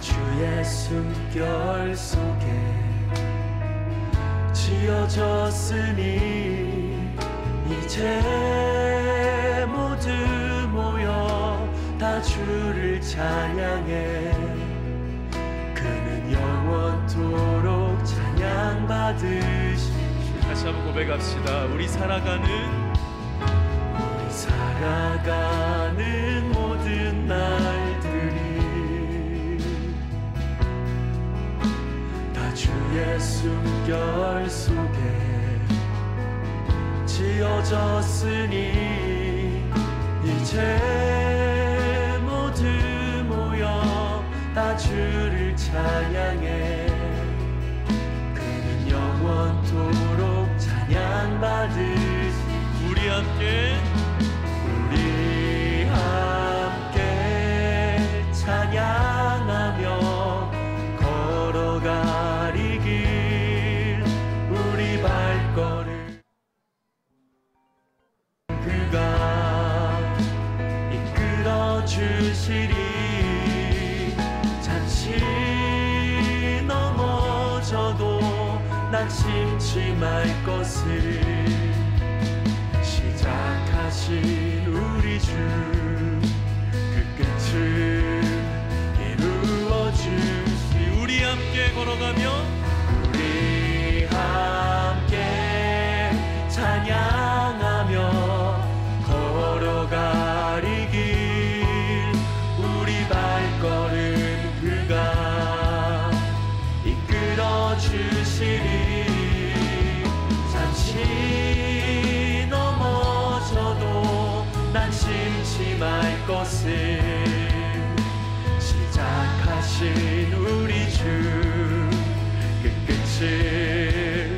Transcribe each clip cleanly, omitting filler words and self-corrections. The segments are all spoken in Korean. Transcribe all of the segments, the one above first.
주의 숨결 속에 지어졌으니 이제 모두 모여 다 주를 찬양해. 그는 영원토록 찬양받으시. 다시 한번 고백합시다. 우리 살아가는 모든 날들이 다 주의 숨결 속에 지어졌으니 이제 모두 모여 다 주를 찬양해. 그는 영원토록 찬양받으시. 우리 함께 찬양하며 걸어가리 길. 우리 발걸음 그가 이끌어 주시리. 잠시 넘어져도 낙심치 말 것을 시작하신 우리 주 그 끝을 이루어 주시. 우리 함께 걸어가며 우리 함께 찬양하며 걸어가리 길. 우리 발걸음 그가 이끌어 주시리. 잠시 넘어져도 낙심치 말 것을 시작하신 우리 주 그 끝을.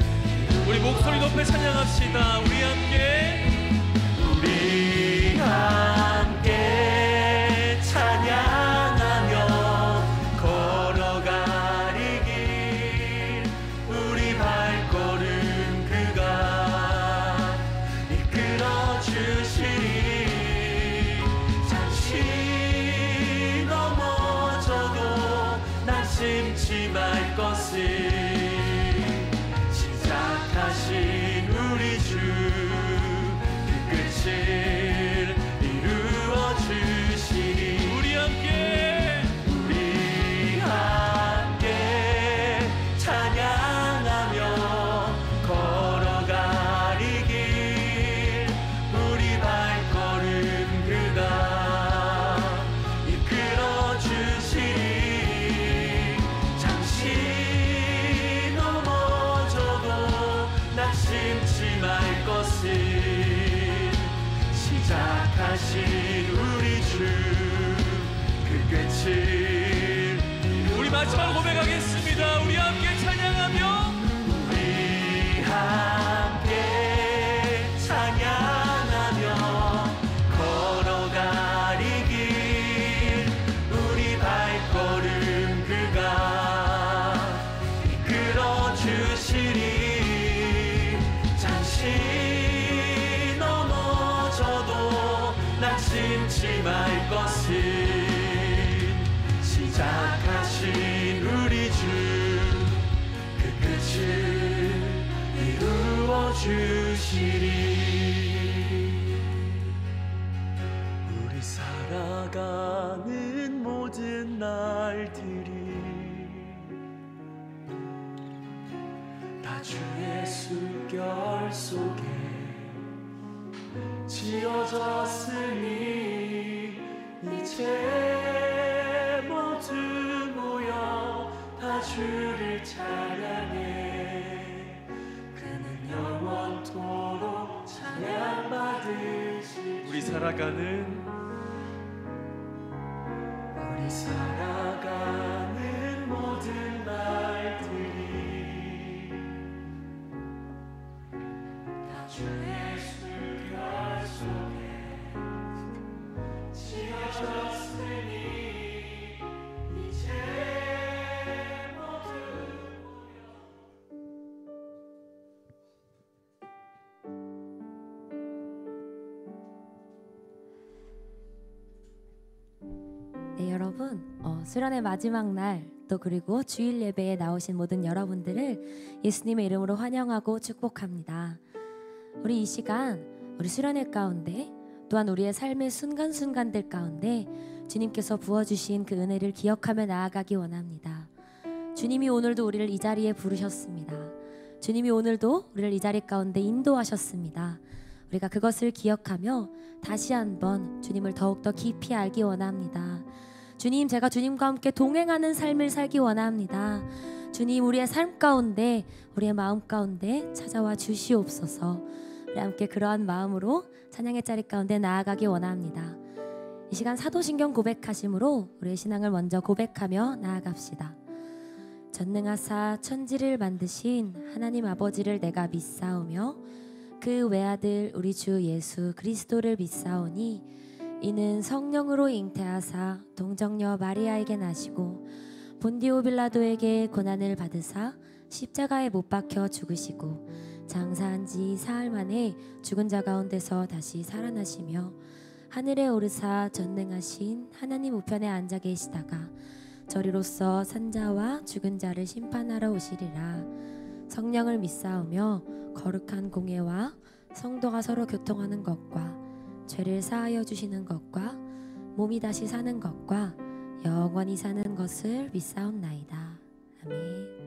우리 목소리 높여 찬양합시다. 우리 함께 찬양하며 걸어가리 길. 우리 발걸음 그가 이끌어 주시리. 잠시 넘어져도 낙심치 말 것을 시작하신 우리 주 그 끝을 이루어 주시리. 우리 함께 찬양하며 걸어가리 길. 우리 발걸음 그가 이끌어 주시리. 잠시 넘어져도 낙심치 말 것을 시작하신 우리 주 그 끝을. 우리 마지막으로 고백하겠습니다. 우리 함께 찬양하며 우리 함께 찬양하며 걸어가리 길. 우리 발걸음 그가 이끌어 주시리. 잠시 넘어져도 낙심치 말 것을 시작하신 우리 주 그 끝을 이루어 주시리. 우리 살아가는 모든 날들이 다 주의 숨결 속에 지어졌으니 이제 모두 모여 다 주를 찬양해. 그는 영원토록 찬양받으시. 우리 살아가는 모든 날들이 다 주의 숨결 속에 지어졌으니 이제 모두 네, 여러분 여러분, 수련의 마지막 날 또 그리고 주일 예배에 나오신 모든 여러분들을 예수님의 이름으로 환영하고 축복합니다. 우리 이 시간 우리 수련회 가운데 또한 우리의 삶의 순간순간들 가운데 주님께서 부어주신 그 은혜를 기억하며 나아가기 원합니다. 주님이 오늘도 우리를 이 자리에 부르셨습니다. 주님이 오늘도 우리를 이 자리 가운데 인도하셨습니다. 우리가 그것을 기억하며 다시 한번 주님을 더욱더 깊이 알기 원합니다. 주님, 제가 주님과 함께 동행하는 삶을 살기 원합니다. 주님, 우리의 삶 가운데, 우리의 마음 가운데 찾아와 주시옵소서. 우리 함께 그러한 마음으로 찬양의 자리 가운데 나아가기 원합니다. 이 시간 사도신경 고백하심으로 우리의 신앙을 먼저 고백하며 나아갑시다. 전능하사 천지를 만드신 하나님 아버지를 내가 믿사오며 그 외아들 우리 주 예수 그리스도를 믿사오니 이는 성령으로 잉태하사 동정녀 마리아에게 나시고 본디오 빌라도에게 고난을 받으사 십자가에 못 박혀 죽으시고 장사한 지 사흘 만에 죽은 자 가운데서 다시 살아나시며 하늘에 오르사 전능하신 하나님 우편에 앉아 계시다가 저리로서 산자와 죽은 자를 심판하러 오시리라. 성령을 믿사오며 거룩한 공예와 성도가 서로 교통하는 것과 죄를 사하여 주시는 것과 몸이 다시 사는 것과 영원히 사는 것을 믿사옵나이다. 아멘.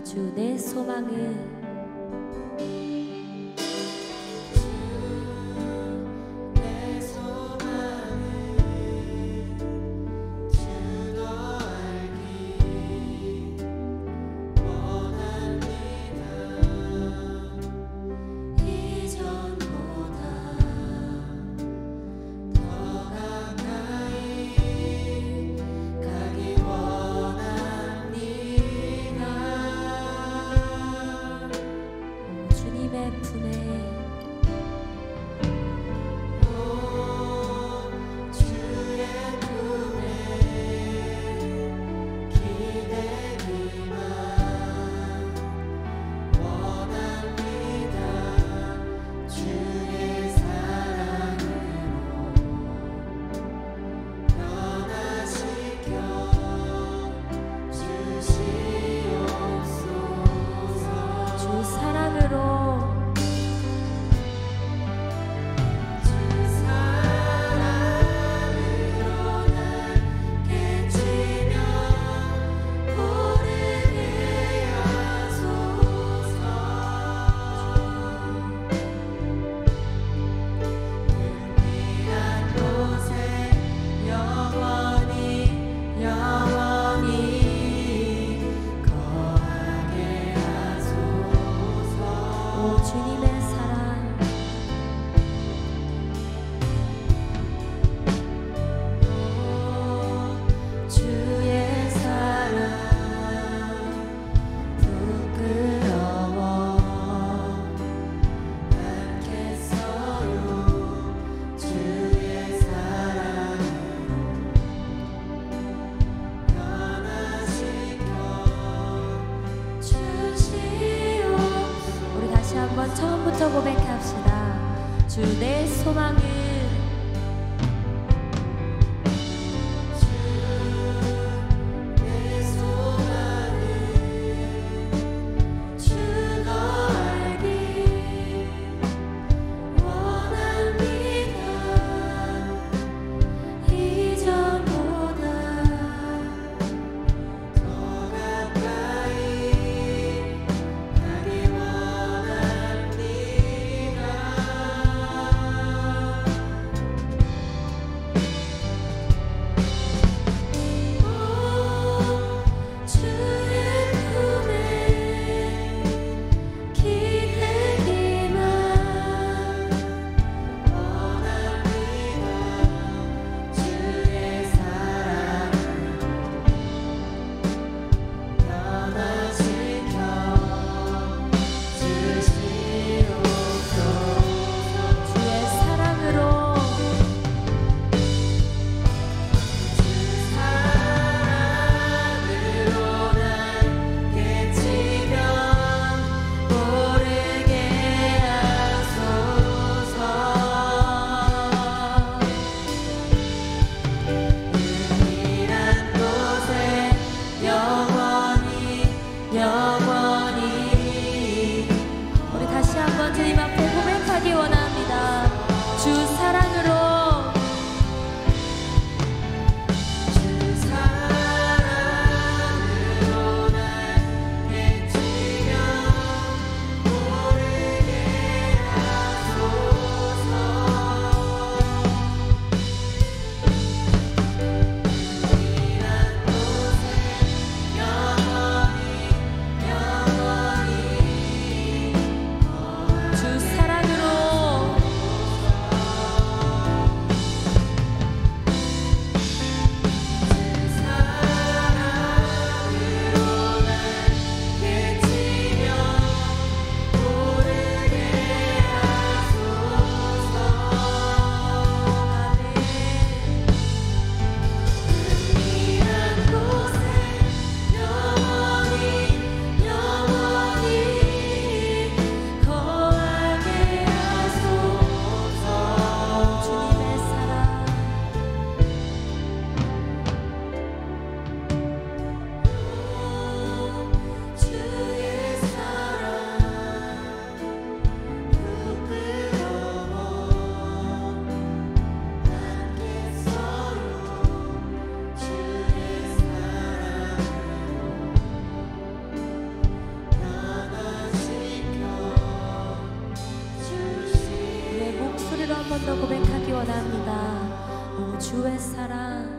주 내 소망은 처음부터 고백합시다. 주 내 소망은 한 번 더 고백하기 원합니다. 오, 주의 사랑.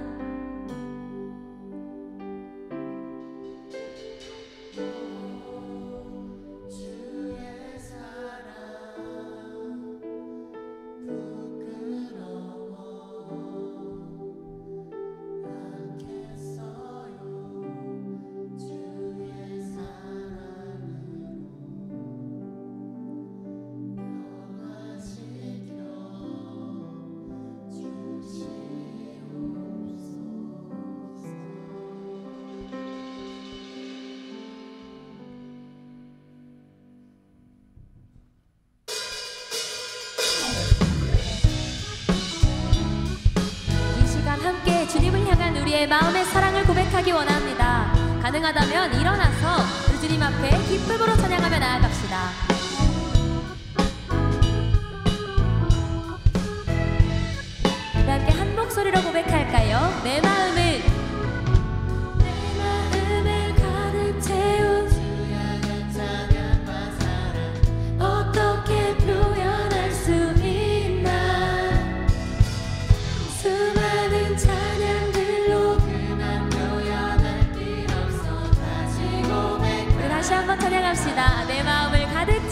함께 주님을 향한 우리의 마음의 사랑을 고백하기 원합니다. 가능하다면 일어나서 우리 주님 앞에 기쁨으로 찬양하며 나아갑시다. 우리 함께 한 목소리로 고백할까요? 내 마음을 가득 채운 주 향한 찬양과 사랑 어떻게 표현할 수 있나. 수많은 찬양들로 그만 표현할 길 없어 다시 고백. 우리 다시 한번 찬양합시다. 내 마음을 가득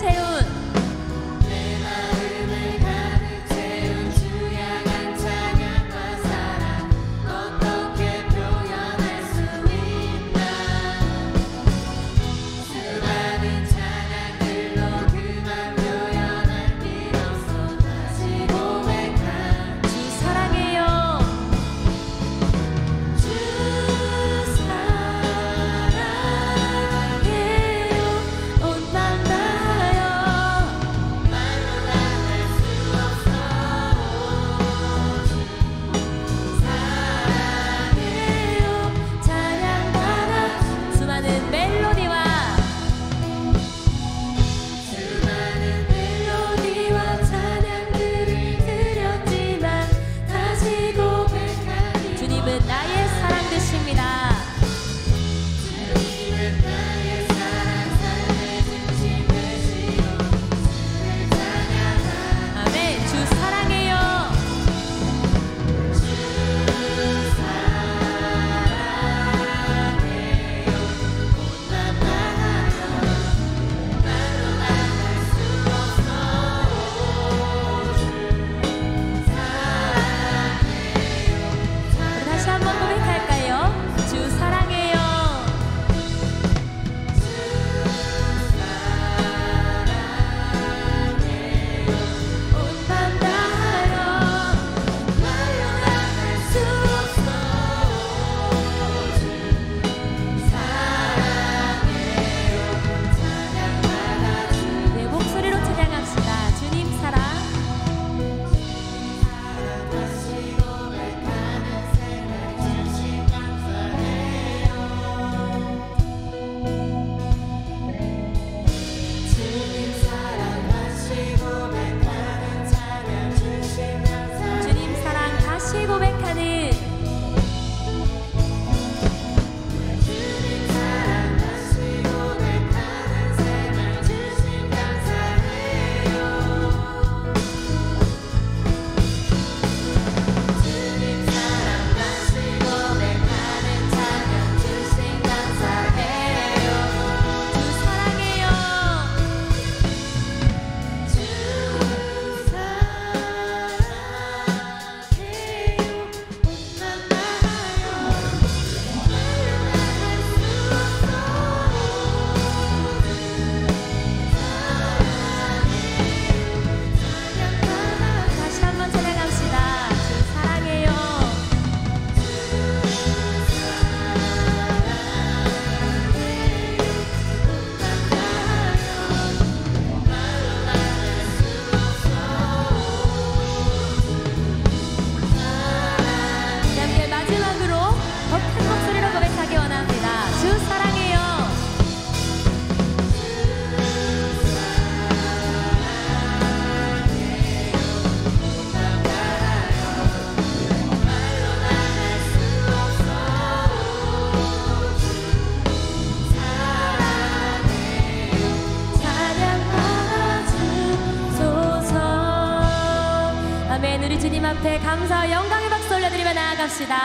우리 주님 앞에 감사와 영광의 박수 올려드리며 나아갑시다.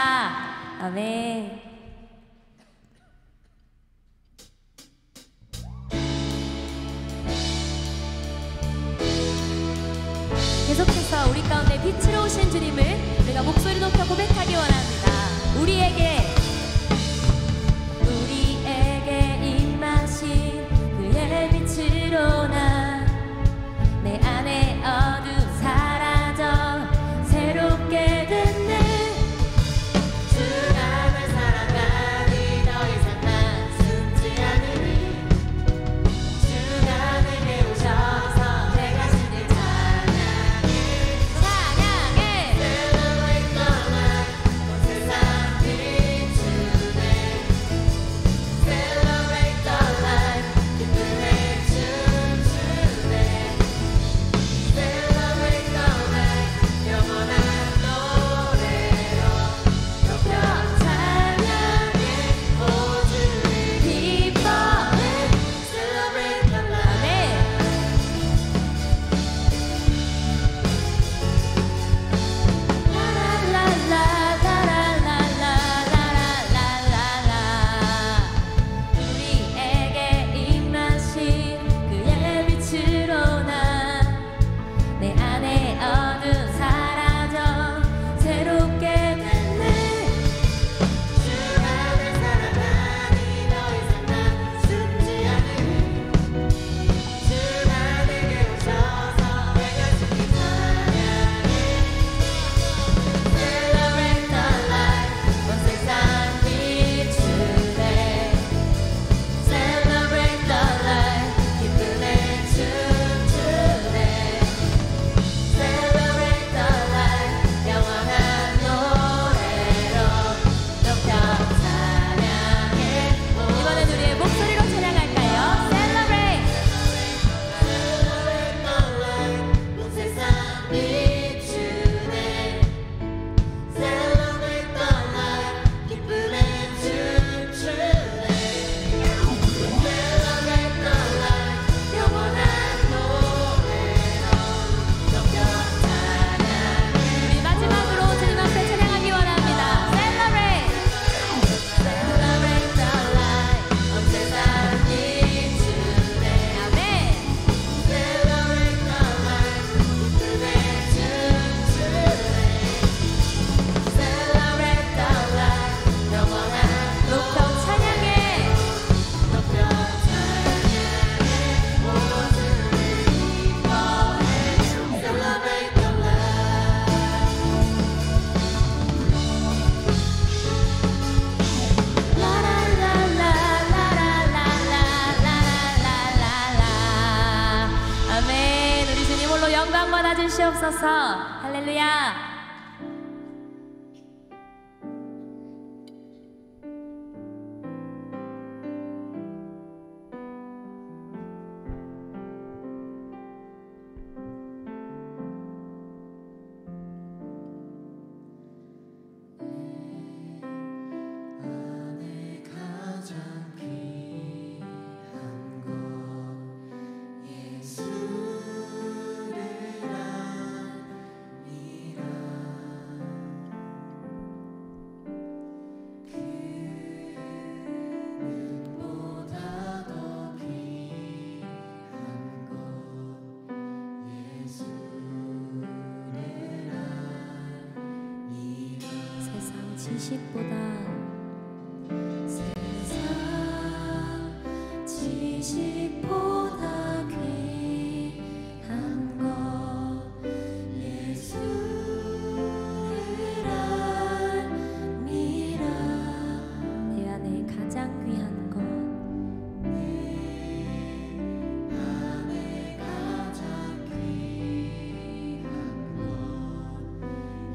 아멘. 계속해서 우리 가운데 빛으로 오신 주님을 우리가 목소리 높여 고백하기 원합니다. 우리에게 임하신 그의 빛으로 나 내 안에 어둠 사라져 새롭게 됐네. 주 나를 사랑하니 더 이상 난 숨지 않으니 주가 내게 오셔서 내가 주를 찬양해. Celebrate the light 온 세상 비추네. Celebrate the light 기쁨에 춤추네. Celebrate the light 영원한 노래로 높여 찬양해. 오 주를 기뻐해. Celebrate the light. 우리에게 임하신 그의 빛으로 나 내 안에 어둠 사라져 새롭게 됐네. 주 나를 사랑하니 더 이상 난 숨지 않으니 주가 내게 오셔서 내가 주를 찬양해. Celebrate the light 온 세상 비추네. Celebrate the light 기쁨에 춤추네. Celebrate the light 영원한 노래로 높여 찬양해. 이번엔 우리의 목소리로 찬양할까요? Celebrate. Celebrate the light 온 세상 비추네. Celebrate the light 기쁨에 춤추네. Celebrate the light 영원한 노래로 높여 찬양해. 우리 마지막으로 주님 앞에 찬양하기 원합니다. Celebrate. Celebrate the light 온 세상 비추네. 아멘. Celebrate the light 기쁨에 춤추네. Celebrate the light 영원한 높여 찬양해. 높여 찬양해. 오 주를 기뻐해. Celebrate the 라라라라라라라라라라라라. 아멘. 우리 주님 홀로 영광 받아 주시옵소서. 할렐루야. 안에 가장 귀한 것 예수를 아니라. 그 눈보다 더 귀한 것 예수를 아니라. 세상 지식보다 귀한 것 예수를 아니라. 내 안에 가장 귀한 것. 내 안에 가장 귀한 것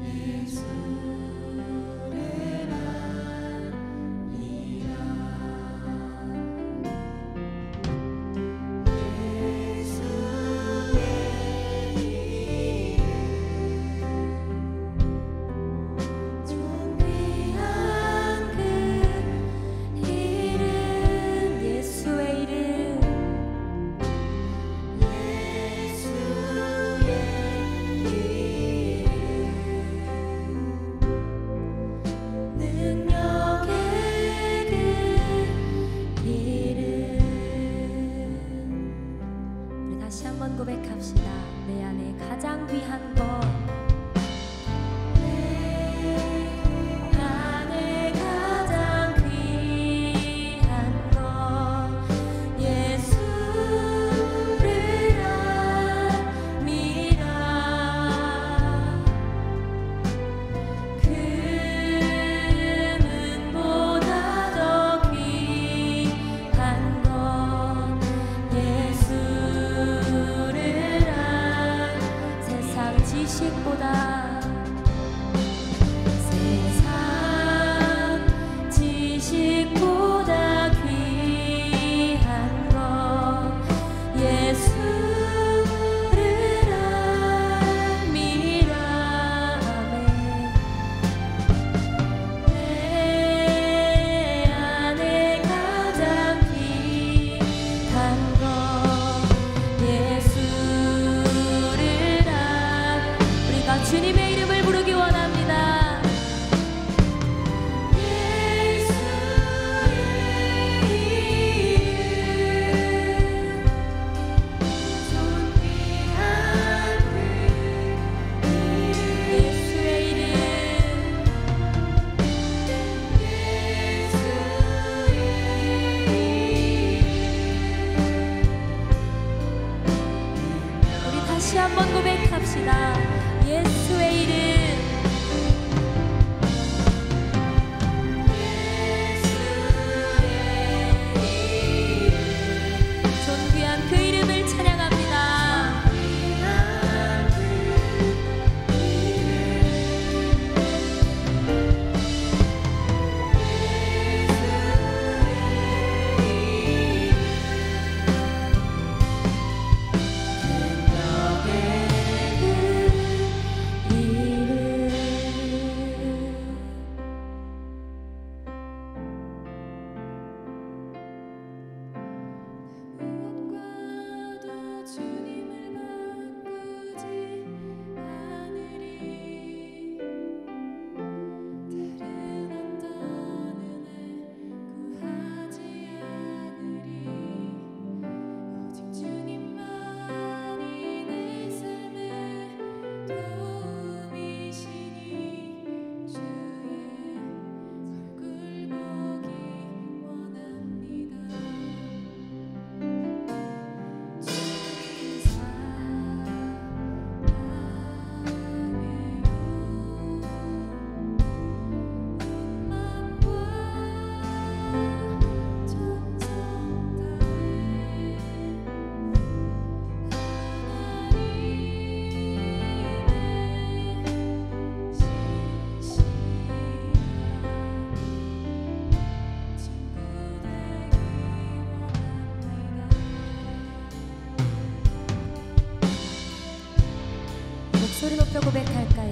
예수를 아니라. 가장 귀한 것 내 안에 가장 귀한 것 예수를 압니다. 금은보다 더 귀한 것 예수를 세상 지식보다 귀한 것 예수를 압니다. 내 안에 가장 귀한 것 예수를 우리가 주님의 이름을 부르기 원합니다. 다시 한번 고백합시다. 예수의 이름 존귀한 그 이름을 찬양합니다. 소리 높여 고백할까요?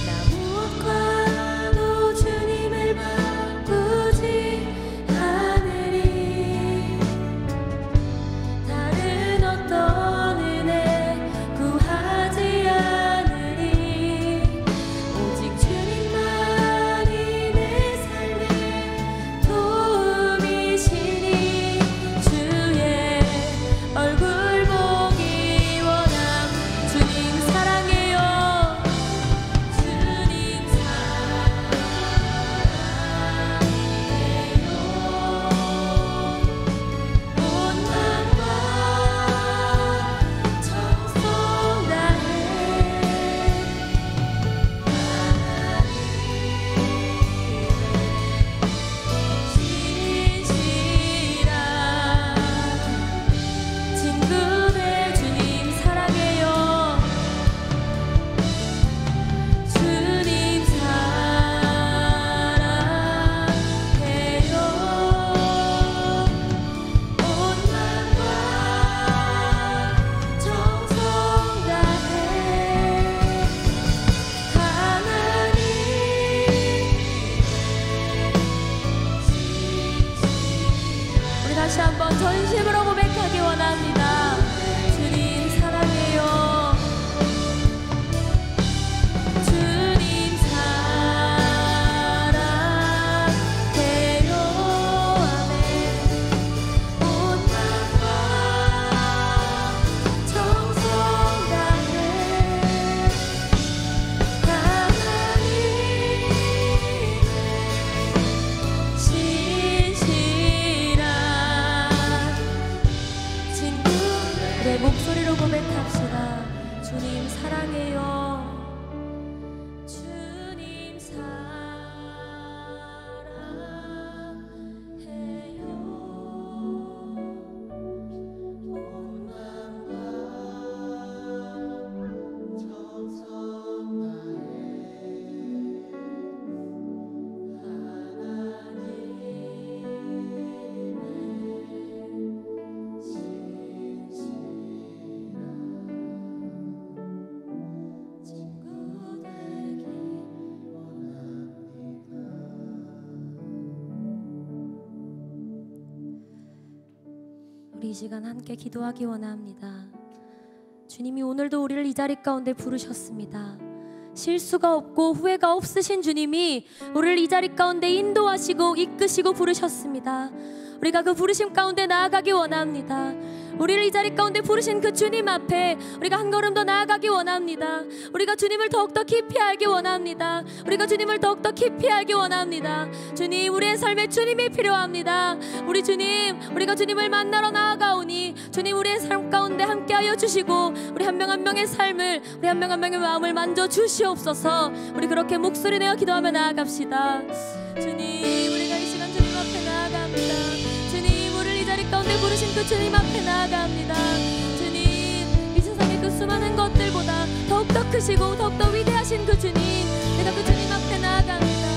나 무엇과도 주님을 바꾸지 않으리. 다른 어떤 은혜 구하지 않으리. 오직 주님만이 내 삶의 도움이시니 주의 얼굴 보기 원함. 주님 사랑해요. 사랑해요. 주님 사랑해요. 온 마음과 정성 우리 이 시간 함께 기도하기 원합니다. 주님이 오늘도 우리를 이 자리 가운데 부르셨습니다. 실수가 없고 후회가 없으신 주님이 우리를 이 자리 가운데 인도하시고 이끄시고 부르셨습니다. 우리가 그 부르심 가운데 나아가기 원합니다. 우리를 이 자리 가운데 부르신 그 주님 앞에 우리가 한 걸음 더 나아가기 원합니다. 우리가 주님을 더욱더 깊이 알기 원합니다. 우리가 주님을 더욱더 깊이 알기 원합니다. 주님, 우리의 삶에 주님이 필요합니다. 우리 주님, 우리가 주님을 만나러 나아가오니 주님, 우리의 삶 가운데 함께하여 주시고 우리 한 명 한 명의 삶을, 우리 한 명 한 명의 마음을 만져 주시옵소서. 우리 그렇게 목소리 내어 기도하며 나아갑시다. 주님, 우리가 이 시간 주님 앞에 나아갑니다. 주님, 우리를 이 자리 가운데 부르신 그 주님 앞에 나아갑니다. 주님, 이 세상의 그 수많은 것들보다 더욱더 크시고 더욱더 위대하신 그 주님, 내가 그 주님 앞에 나아갑니다.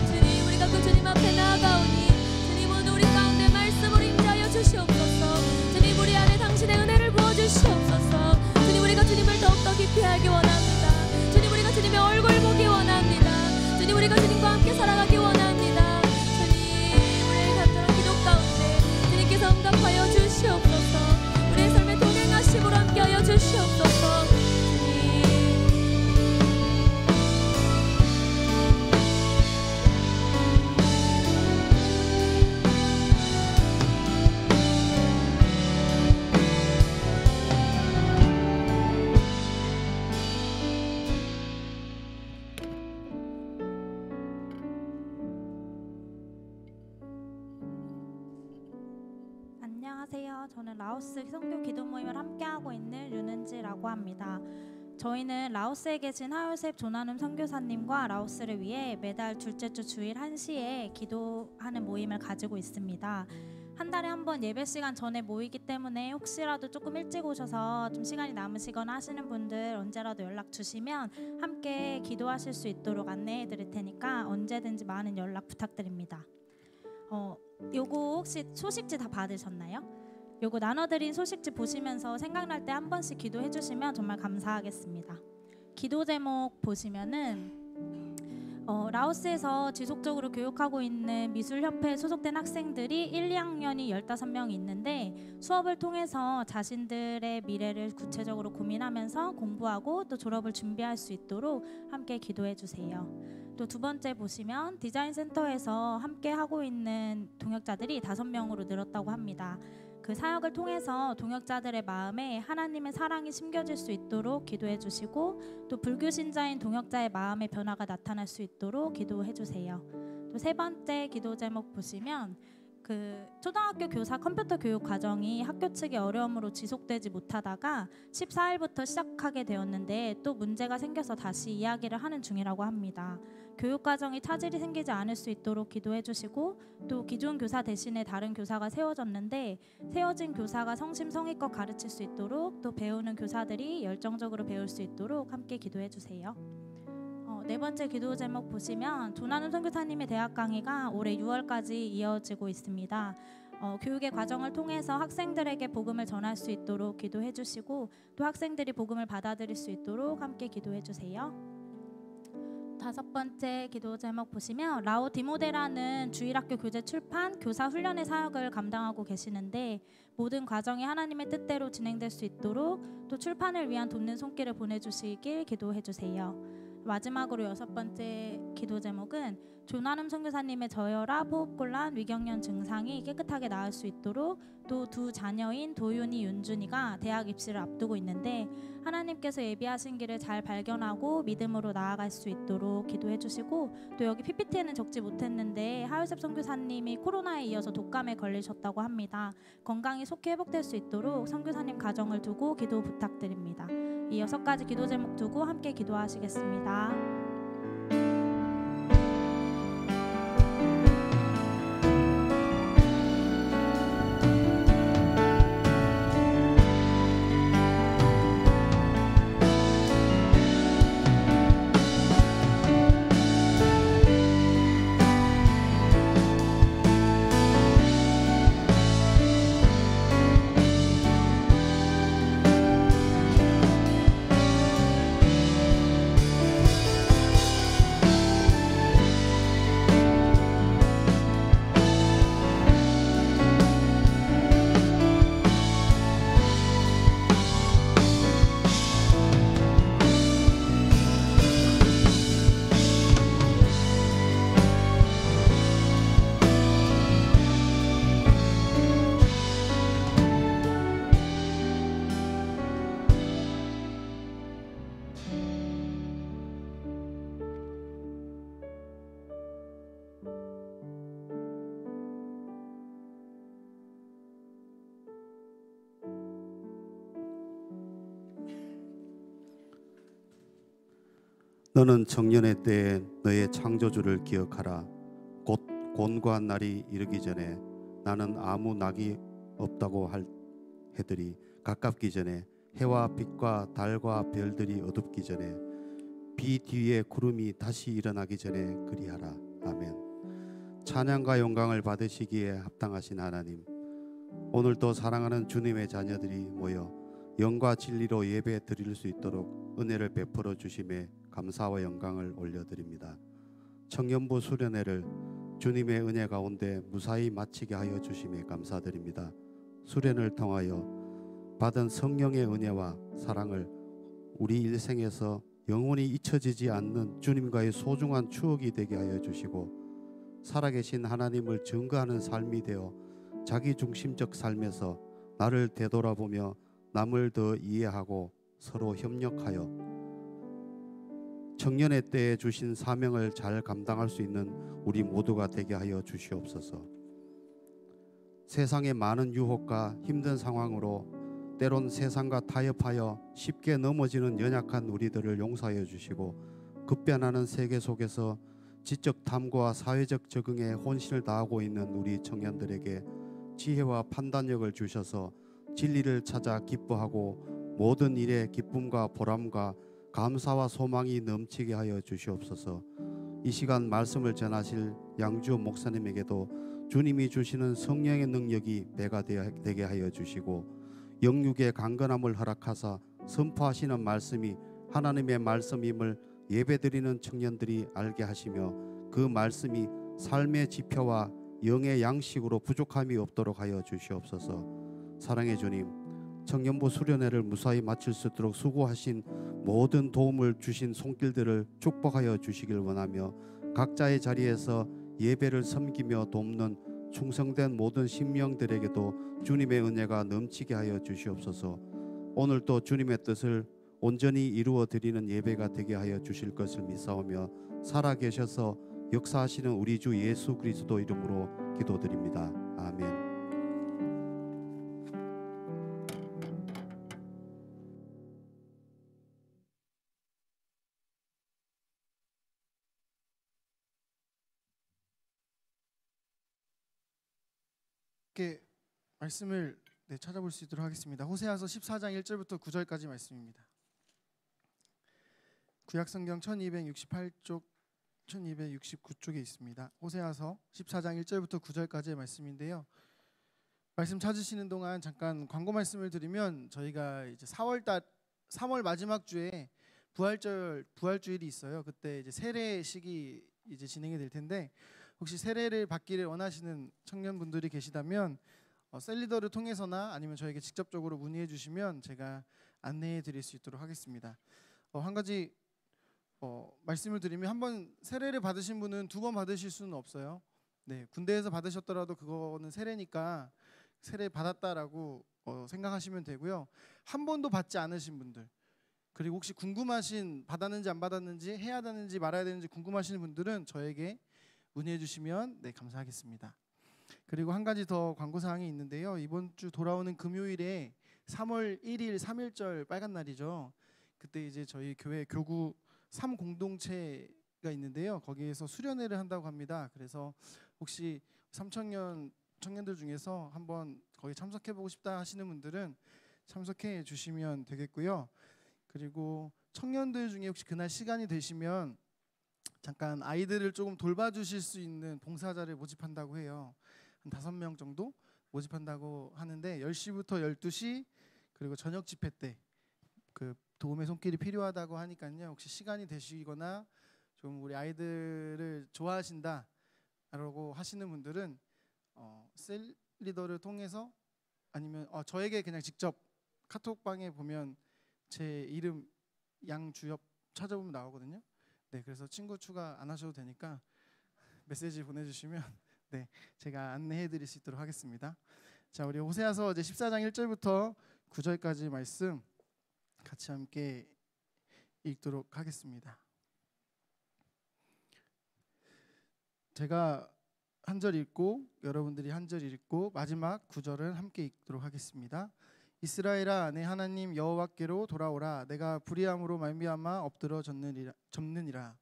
주님, 우리가 그 주님 앞에 나아가오니 주님, 오늘 우리 가운데 말씀을 임재하여 주시옵소서. 주님, 우리 안에 당신의 은혜를 부어주시옵소서. 주님, 우리가 주님을 더욱더 깊이 알기 원합니다. 주님, 우리가 주님의 얼굴 보기 원합니다. 주님, 우리가 주님과 함께 살아가기 원합니다. 주님, 우리의 간절한 기도 가운데 주님께서 응답하여 주시옵소서. 우리의 삶에 동행하심으로 함께하여 주시옵소서. 주님, 안녕하세요. 저는 라오스 선교 기도 모임을 함께하고 있는 류는지라고 합니다. 저희는 라오스에 계신 하요셉 조나눔 선교사님과 라오스를 위해 매달 둘째 주 주일 1시에 기도하는 모임을 가지고 있습니다. 한 달에 한 번 예배 시간 전에 모이기 때문에 혹시라도 조금 일찍 오셔서 좀 시간이 남으시거나 하시는 분들 언제라도 연락 주시면 함께 기도하실 수 있도록 안내해 드릴 테니까 언제든지 많은 연락 부탁드립니다. 요거 혹시 소식지 다 받으셨나요? 요거 나눠드린 소식지 보시면서 생각날 때 한 번씩 기도해 주시면 정말 감사하겠습니다. 기도 제목 보시면은 라오스에서 지속적으로 교육하고 있는 미술협회에 소속된 학생들이 1, 2학년이 15명이 있는데 수업을 통해서 자신들의 미래를 구체적으로 고민하면서 공부하고 또 졸업을 준비할 수 있도록 함께 기도해 주세요. 또 두 번째 보시면 디자인 센터에서 함께 하고 있는 동역자들이 5명으로 늘었다고 합니다. 그 사역을 통해서 동역자들의 마음에 하나님의 사랑이 심겨질 수 있도록 기도해 주시고 또 불교 신자인 동역자의 마음의 변화가 나타날 수 있도록 기도해 주세요. 또 세 번째 기도 제목 보시면 그 초등학교 교사 컴퓨터 교육 과정이 학교 측의 어려움으로 지속되지 못하다가 14일부터 시작하게 되었는데 또 문제가 생겨서 다시 이야기를 하는 중이라고 합니다. 교육 과정이 차질이 생기지 않을 수 있도록 기도해 주시고 또 기존 교사 대신에 다른 교사가 세워졌는데 세워진 교사가 성심성의껏 가르칠 수 있도록 또 배우는 교사들이 열정적으로 배울 수 있도록 함께 기도해 주세요. 네 번째 기도 제목 보시면 조나눔 선교사님의 대학 강의가 올해 6월까지 이어지고 있습니다. 교육의 과정을 통해서 학생들에게 복음을 전할 수 있도록 기도해 주시고 또 학생들이 복음을 받아들일 수 있도록 함께 기도해 주세요. 5번째 기도 제목 보시면 라오 디모데라는 주일학교 교재 출판 교사 훈련의 사역을 감당하고 계시는데 모든 과정이 하나님의 뜻대로 진행될 수 있도록 또 출판을 위한 돕는 손길을 보내주시길 기도해 주세요. 마지막으로 6번째 기도 제목은 조나눔 선교사님의 저혈압, 호흡곤란, 위경련 증상이 깨끗하게 나을 수 있도록 또 두 자녀인 도윤이, 윤준이가 대학 입시를 앞두고 있는데 하나님께서 예비하신 길을 잘 발견하고 믿음으로 나아갈 수 있도록 기도해 주시고, 또 여기 PPT에는 적지 못했는데 하요셉 선교사님이 코로나에 이어서 독감에 걸리셨다고 합니다. 건강이 속히 회복될 수 있도록 선교사님 가정을 두고 기도 부탁드립니다. 이 6가지 기도 제목 두고 함께 기도하시겠습니다. 너는 청년의 때에 너의 창조주를 기억하라. 곧 곤고한 날이 이르기 전에 나는 아무 낙이 없다고 할 해들이 가깝기 전에, 해와 빛과 달과 별들이 어둡기 전에, 비 뒤에 구름이 다시 일어나기 전에 그리하라. 아멘. 찬양과 영광을 받으시기에 합당하신 하나님, 오늘도 사랑하는 주님의 자녀들이 모여 영과 진리로 예배 드릴 수 있도록 은혜를 베풀어 주심에 감사와 영광을 올려드립니다. 청년부 수련회를 주님의 은혜 가운데 무사히 마치게 하여 주심에 감사드립니다. 수련을 통하여 받은 성령의 은혜와 사랑을 우리 일생에서 영원히 잊혀지지 않는 주님과의 소중한 추억이 되게 하여 주시고, 살아계신 하나님을 증거하는 삶이 되어 자기중심적 삶에서 나를 되돌아보며 남을 더 이해하고 서로 협력하여 청년의 때에 주신 사명을 잘 감당할 수 있는 우리 모두가 되게 하여 주시옵소서. 세상의 많은 유혹과 힘든 상황으로 때론 세상과 타협하여 쉽게 넘어지는 연약한 우리들을 용서하여 주시고, 급변하는 세계 속에서 지적 탐구와 사회적 적응에 혼신을 다하고 있는 우리 청년들에게 지혜와 판단력을 주셔서 진리를 찾아 기뻐하고 모든 일에 기쁨과 보람과 감사와 소망이 넘치게 하여 주시옵소서. 이 시간 말씀을 전하실 양주호 목사님에게도 주님이 주시는 성령의 능력이 배가 되게 하여 주시고, 영육의 강건함을 허락하사 선포하시는 말씀이 하나님의 말씀임을 예배드리는 청년들이 알게 하시며, 그 말씀이 삶의 지표와 영의 양식으로 부족함이 없도록 하여 주시옵소서. 사랑의 주님, 청년부 수련회를 무사히 마칠 수 있도록 수고하신 모든 도움을 주신 손길들을 축복하여 주시길 원하며, 각자의 자리에서 예배를 섬기며 돕는 충성된 모든 심령들에게도 주님의 은혜가 넘치게 하여 주시옵소서. 오늘도 주님의 뜻을 온전히 이루어 드리는 예배가 되게 하여 주실 것을 믿사오며, 살아계셔서 역사하시는 우리 주 예수 그리스도 이름으로 기도드립니다. 아멘. 함께 말씀을 찾아볼 수 있도록 하겠습니다. 호세아서 14장 1절부터 9절까지 말씀입니다. 구약성경 1268쪽 1269쪽에 있습니다. 호세아서 14장 1절부터 9절까지의 말씀인데요. 말씀 찾으시는 동안 잠깐 광고 말씀을 드리면, 저희가 이제 3월 마지막 주에 부활주일이 있어요. 그때 이제 세례식이 이제 진행이 될 텐데, 혹시 세례를 받기를 원하시는 청년분들이 계시다면 셀리더를 통해서나 아니면 저에게 직접적으로 문의해 주시면 제가 안내해 드릴 수 있도록 하겠습니다. 한 가지 말씀을 드리면, 한번 세례를 받으신 분은 2번 받으실 수는 없어요. 네, 군대에서 받으셨더라도 그거는 세례니까 세례 받았다라고 생각하시면 되고요. 한 번도 받지 않으신 분들, 그리고 혹시 궁금하신 받았는지 안 받았는지, 해야 되는지 말아야 되는지 궁금하신 분들은 저에게 문의해 주시면 네, 감사하겠습니다. 그리고 한 가지 더 광고 사항이 있는데요. 이번 주 돌아오는 금요일에 3월 1일 3.1절 빨간 날이죠. 그때 이제 저희 교회 교구 3공동체가 있는데요. 거기에서 수련회를 한다고 합니다. 그래서 혹시 3청년 청년들 중에서 한번 거기 참석해 보고 싶다 하시는 분들은 참석해 주시면 되겠고요. 그리고 청년들 중에 혹시 그날 시간이 되시면 잠깐 아이들을 조금 돌봐주실 수 있는 봉사자를 모집한다고 해요. 한 5명 정도 모집한다고 하는데 10시부터 12시 그리고 저녁 집회 때 그 도움의 손길이 필요하다고 하니까요. 혹시 시간이 되시거나 좀 우리 아이들을 좋아하신다라고 하시는 분들은 셀 리더를 통해서 아니면 저에게 그냥 직접 카톡방에 보면 제 이름 양주엽 찾아보면 나오거든요. 네, 그래서 친구 추가 안 하셔도 되니까 메시지 보내주시면 네, 제가 안내해드릴 수 있도록 하겠습니다. 자, 우리 호세아서 이제 14장 1절부터 9절까지 말씀 같이 함께 읽도록 하겠습니다. 제가 한 절 읽고 여러분들이 한 절 읽고 마지막 9절은 함께 읽도록 하겠습니다. 이스라엘아, 내 하나님 여호와께로 돌아오라. 내가 불의함으로 말미암아 엎드러 졌느니라.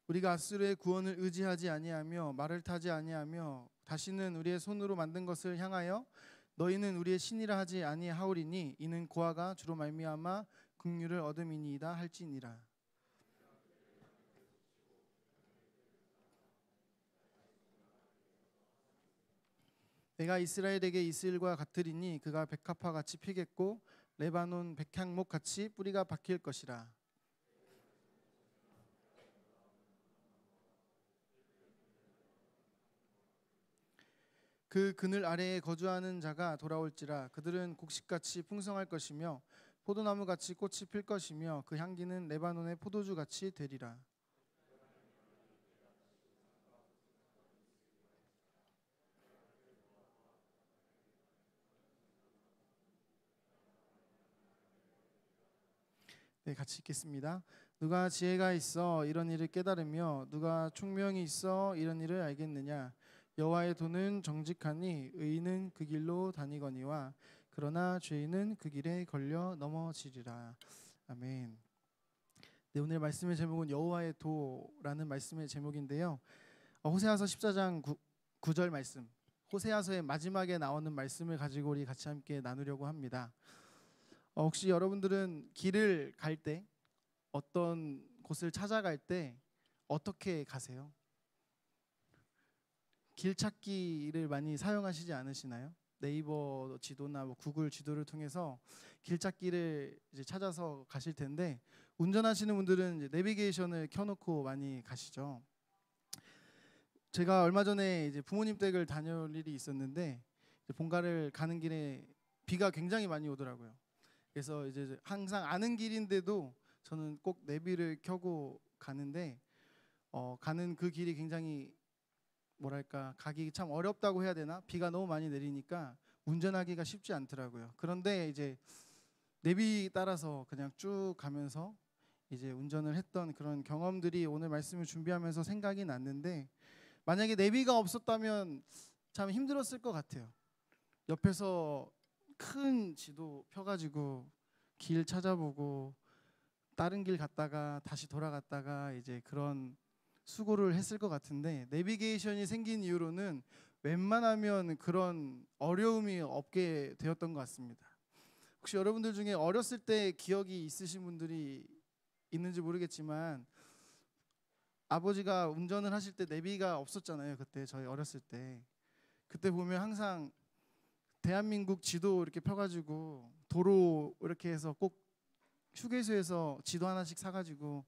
우리가 아수르의 구원을 의지하지 아니하며 말을 타지 아니하며 다시는 우리의 손으로 만든 것을 향하여 너희는 우리의 신이라 하지 아니하오리니 이는 고아가 주로 말미암아 긍휼을 얻음이니이다 할지니라. 내가 이스라엘에게 이슬과 같으리니 그가 백합화 같이 피겠고 레바논 백향목 같이 뿌리가 박힐 것이라. 그 그늘 아래에 거주하는 자가 돌아올지라. 그들은 곡식같이 풍성할 것이며 포도나무같이 꽃이 필 것이며 그 향기는 레바논의 포도주같이 되리라. 네, 같이 읽겠습니다. 누가 지혜가 있어 이런 일을 깨달으며 누가 총명이 있어 이런 일을 알겠느냐. 여호와의 도는 정직하니 의인은 그 길로 다니거니와 그러나 죄인은 그 길에 걸려 넘어지리라. 아멘. 네, 오늘 말씀의 제목은 여호와의 도라는 말씀의 제목인데요. 호세아서 14장 9절 말씀, 호세아서의 마지막에 나오는 말씀을 가지고 우리 같이 함께 나누려고 합니다. 혹시 여러분들은 길을 갈 때, 어떤 곳을 찾아갈 때 어떻게 가세요? 길 찾기를 많이 사용하시지 않으시나요? 네이버 지도나 구글 지도를 통해서 길 찾기를 이제 찾아서 가실 텐데, 운전하시는 분들은 이제 내비게이션을 켜놓고 많이 가시죠. 제가 얼마 전에 이제 부모님 댁을 다녀올 일이 있었는데 본가를 가는 길에 비가 굉장히 많이 오더라고요. 그래서 이제 항상 아는 길인데도 저는 꼭 내비를 켜고 가는데 가는 그 길이 굉장히 뭐랄까 가기 참 어렵다고 해야 되나? 비가 너무 많이 내리니까 운전하기가 쉽지 않더라고요. 그런데 이제 내비 따라서 그냥 쭉 가면서 이제 운전을 했던 그런 경험들이 오늘 말씀을 준비하면서 생각이 났는데, 만약에 내비가 없었다면 참 힘들었을 것 같아요. 옆에서 큰 지도 펴가지고 길 찾아보고 다른 길 갔다가 다시 돌아갔다가 이제 그런 수고를 했을 것 같은데, 내비게이션이 생긴 이후로는 웬만하면 그런 어려움이 없게 되었던 것 같습니다. 혹시 여러분들 중에 어렸을 때 기억이 있으신 분들이 있는지 모르겠지만, 아버지가 운전을 하실 때 내비가 없었잖아요. 그때 저희 어렸을 때. 그때 보면 항상 대한민국 지도 이렇게 펴가지고 도로 이렇게 해서 꼭 휴게소에서 지도 하나씩 사가지고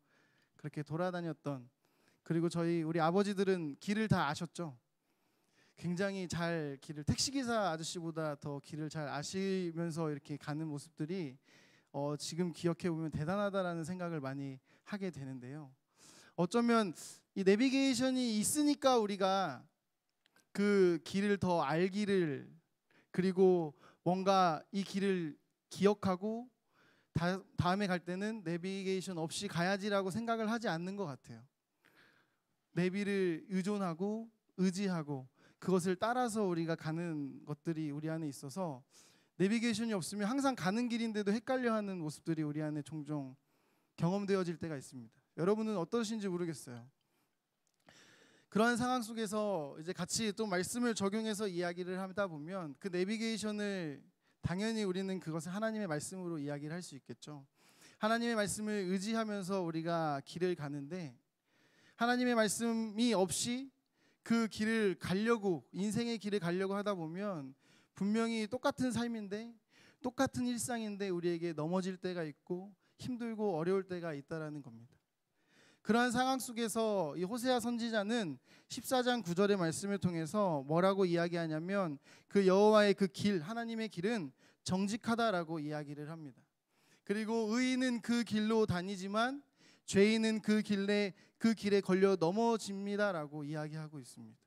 그렇게 돌아다녔던, 그리고 우리 아버지들은 길을 다 아셨죠. 굉장히 잘 길을, 택시기사 아저씨보다 더 길을 잘 아시면서 이렇게 가는 모습들이 지금 기억해 보면 대단하다라는 생각을 많이 하게 되는데요. 어쩌면 이 내비게이션이 있으니까 우리가 그 길을 더 알기를, 그리고 뭔가 이 길을 기억하고 다음에 갈 때는 내비게이션 없이 가야지라고 생각을 하지 않는 것 같아요. 내비를 의존하고 의지하고 그것을 따라서 우리가 가는 것들이 우리 안에 있어서 내비게이션이 없으면 항상 가는 길인데도 헷갈려하는 모습들이 우리 안에 종종 경험되어질 때가 있습니다. 여러분은 어떠신지 모르겠어요. 그러한 상황 속에서 이제 같이 또 말씀을 적용해서 이야기를 하다 보면 그 내비게이션을 당연히 우리는 그것을 하나님의 말씀으로 이야기를 할 수 있겠죠. 하나님의 말씀을 의지하면서 우리가 길을 가는데 하나님의 말씀이 없이 그 길을 가려고, 인생의 길을 가려고 하다 보면 분명히 똑같은 삶인데, 똑같은 일상인데 우리에게 넘어질 때가 있고 힘들고 어려울 때가 있다라는 겁니다. 그러한 상황 속에서 이 호세아 선지자는 14장 9절의 말씀을 통해서 뭐라고 이야기하냐면 그 여호와의 그 길, 하나님의 길은 정직하다라고 이야기를 합니다. 그리고 의인은 그 길로 다니지만 죄인은 그 길에 걸려 넘어집니다라고 이야기하고 있습니다.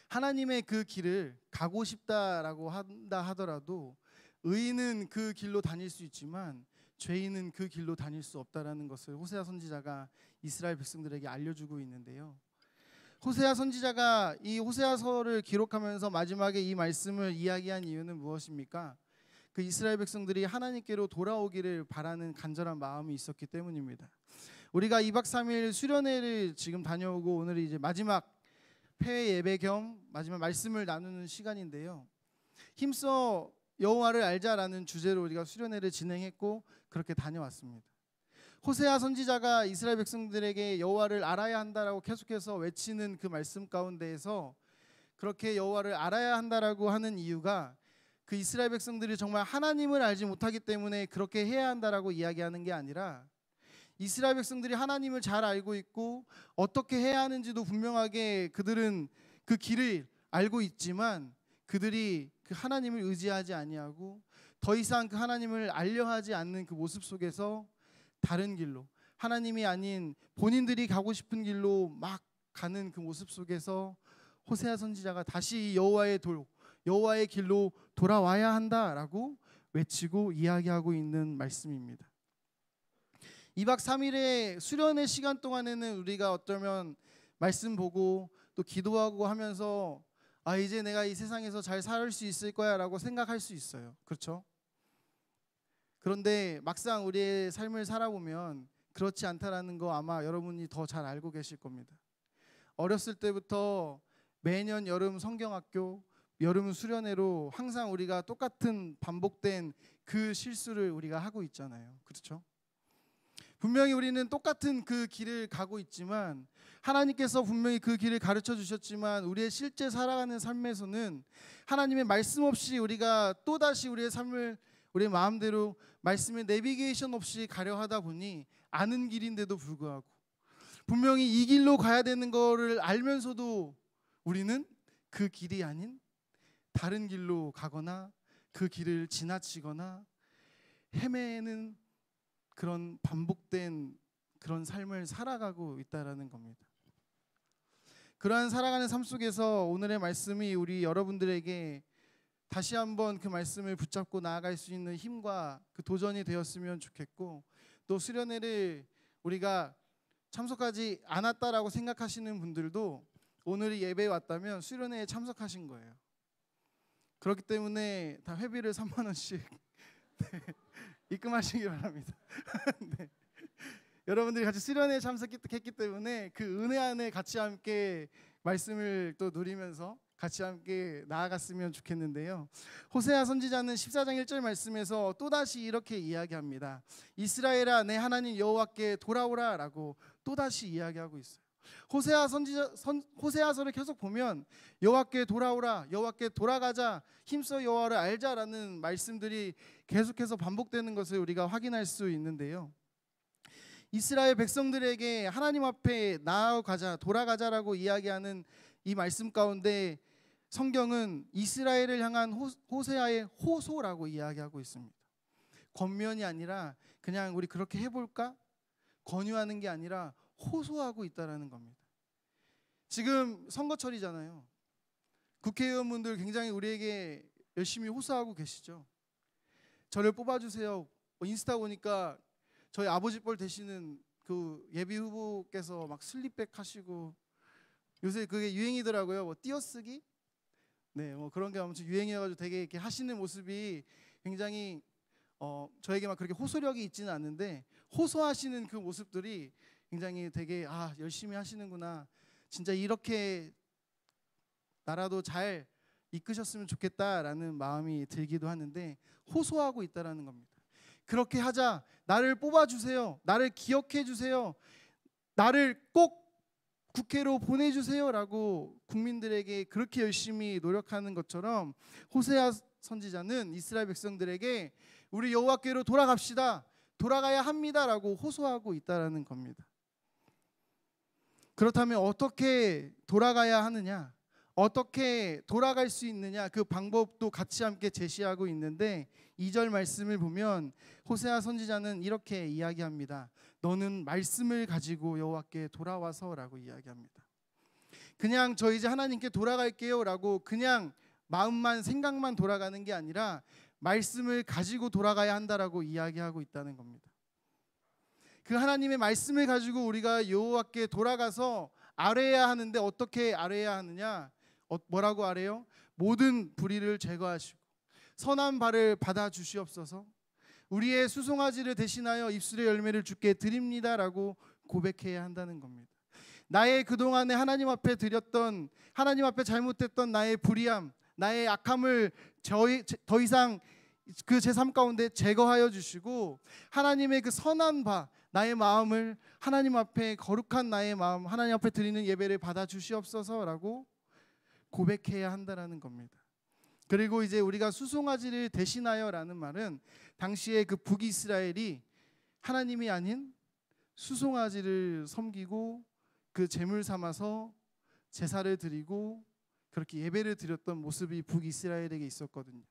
하나님의 그 길을 가고 싶다라고 한다 하더라도 의인은 그 길로 다닐 수 있지만 죄인은 그 길로 다닐 수 없다라는 것을 호세아 선지자가 이스라엘 백성들에게 알려주고 있는데요. 호세아 선지자가 이 호세아서를 기록하면서 마지막에 이 말씀을 이야기한 이유는 무엇입니까? 그 이스라엘 백성들이 하나님께로 돌아오기를 바라는 간절한 마음이 있었기 때문입니다. 우리가 2박 3일 수련회를 지금 다녀오고 오늘이 이제 마지막 폐회 예배 겸 마지막 말씀을 나누는 시간인데요. 힘써 여호와를 알자라는 주제로 우리가 수련회를 진행했고 그렇게 다녀왔습니다. 호세아 선지자가 이스라엘 백성들에게 여호와를 알아야 한다라고 계속해서 외치는 그 말씀 가운데에서 그렇게 여호와를 알아야 한다라고 하는 이유가 그 이스라엘 백성들이 정말 하나님을 알지 못하기 때문에 그렇게 해야 한다라고 이야기하는 게 아니라 이스라엘 백성들이 하나님을 잘 알고 있고 어떻게 해야 하는지도 분명하게 그들은 그 길을 알고 있지만 그들이 그 하나님을 의지하지 아니하고 더 이상 그 하나님을 알려하지 않는 그 모습 속에서 다른 길로, 하나님이 아닌 본인들이 가고 싶은 길로 막 가는 그 모습 속에서 호세아 선지자가 다시 여호와의 길로 돌아와야 한다라고 외치고 이야기하고 있는 말씀입니다. 2박 3일의 수련의 시간 동안에는 우리가 어쩌면 말씀 보고 또 기도하고 하면서 이제 내가 이 세상에서 잘 살 수 있을 거야 라고 생각할 수 있어요. 그렇죠? 그런데 막상 우리의 삶을 살아보면 그렇지 않다라는 거 아마 여러분이 더 잘 알고 계실 겁니다. 어렸을 때부터 매년 여름 성경학교, 여름 수련회로 항상 우리가 똑같은 반복된 그 실수를 우리가 하고 있잖아요. 그렇죠? 분명히 우리는 똑같은 그 길을 가고 있지만 하나님께서 분명히 그 길을 가르쳐 주셨지만 우리의 실제 살아가는 삶에서는 하나님의 말씀 없이 우리가 또다시 우리의 삶을 우리의 마음대로 말씀의 내비게이션 없이 가려 하다 보니 아는 길인데도 불구하고 분명히 이 길로 가야 되는 거를 알면서도 우리는 그 길이 아닌 다른 길로 가거나 그 길을 지나치거나 헤매는 그런 반복된 그런 삶을 살아가고 있다라는 겁니다. 그러한 살아가는 삶 속에서 오늘의 말씀이 우리 여러분들에게 다시 한번 그 말씀을 붙잡고 나아갈 수 있는 힘과 그 도전이 되었으면 좋겠고 또 수련회를 우리가 참석하지 않았다라고 생각하시는 분들도 오늘 예배에 왔다면 수련회에 참석하신 거예요. 그렇기 때문에 다 회비를 3만 원씩 입금하시기 바랍니다. 네. 여러분들이 같이 수련회에 참석했기 때문에 그 은혜 안에 같이 함께 말씀을 또 누리면서 같이 함께 나아갔으면 좋겠는데요. 호세아 선지자는 14장 1절 말씀에서 또다시 이렇게 이야기합니다. 이스라엘아 내 하나님 여호와께 돌아오라 라고 또다시 이야기하고 있어요. 호세아서를 계속 보면 여호와께 돌아오라, 여호와께 돌아가자, 힘써 여호와를 알자라는 말씀들이 계속해서 반복되는 것을 우리가 확인할 수 있는데요. 이스라엘 백성들에게 하나님 앞에 나아가자, 돌아가자라고 이야기하는 이 말씀 가운데 성경은 이스라엘을 향한 호세아의 호소라고 이야기하고 있습니다. 권면이 아니라 그냥 우리 그렇게 해볼까? 권유하는 게 아니라 호소하고 있다라는 겁니다. 지금 선거철이잖아요. 국회의원분들 굉장히 우리에게 열심히 호소하고 계시죠. 저를 뽑아주세요. 인스타 보니까 저희 아버지 뻘 되시는 그 예비 후보께서 막 슬립백 하시고 요새 그게 유행이더라고요. 뭐 띄어쓰기? 네, 뭐 그런 게 아무튼 유행이어가지고 되게 이렇게 하시는 모습이 굉장히 저에게 막 그렇게 호소력이 있지는 않는데 호소하시는 그 모습들이 굉장히 되게 열심히 하시는구나. 진짜 이렇게 나라도 잘 이끄셨으면 좋겠다라는 마음이 들기도 하는데 호소하고 있다라는 겁니다. 그렇게 하자. 나를 뽑아주세요. 나를 기억해주세요. 나를 꼭 국회로 보내주세요라고 국민들에게 그렇게 열심히 노력하는 것처럼 호세아 선지자는 이스라엘 백성들에게 우리 여호와께로 돌아갑시다. 돌아가야 합니다라고 호소하고 있다라는 겁니다. 그렇다면 어떻게 돌아가야 하느냐? 어떻게 돌아갈 수 있느냐? 그 방법도 같이 함께 제시하고 있는데 2절 말씀을 보면 호세아 선지자는 이렇게 이야기합니다. 너는 말씀을 가지고 여호와께 돌아와서라고 이야기합니다. 그냥 저 이제 하나님께 돌아갈게요라고 그냥 마음만 생각만 돌아가는 게 아니라 말씀을 가지고 돌아가야 한다라고 이야기하고 있다는 겁니다. 그 하나님의 말씀을 가지고 우리가 여호와께 돌아가서 아뢰야 하는데 어떻게 아뢰야 하느냐? 뭐라고 아뢰요? 모든 불의를 제거하시고 선한 발을 받아 주시옵소서. 우리의 수송아지를 대신하여 입술의 열매를 주께 드립니다라고 고백해야 한다는 겁니다. 나의 그동안에 하나님 앞에 드렸던 하나님 앞에 잘못했던 나의 불의함, 나의 악함을 더 이상 그 제 삶 가운데 제거하여 주시고 하나님의 그 선한 바 나의 마음을 하나님 앞에 거룩한 나의 마음 하나님 앞에 드리는 예배를 받아 주시옵소서라고 고백해야 한다라는 겁니다. 그리고 이제 우리가 수송아지를 대신하여라는 말은 당시에 그 북이스라엘이 하나님이 아닌 수송아지를 섬기고 그 제물 삼아서 제사를 드리고 그렇게 예배를 드렸던 모습이 북이스라엘에게 있었거든요.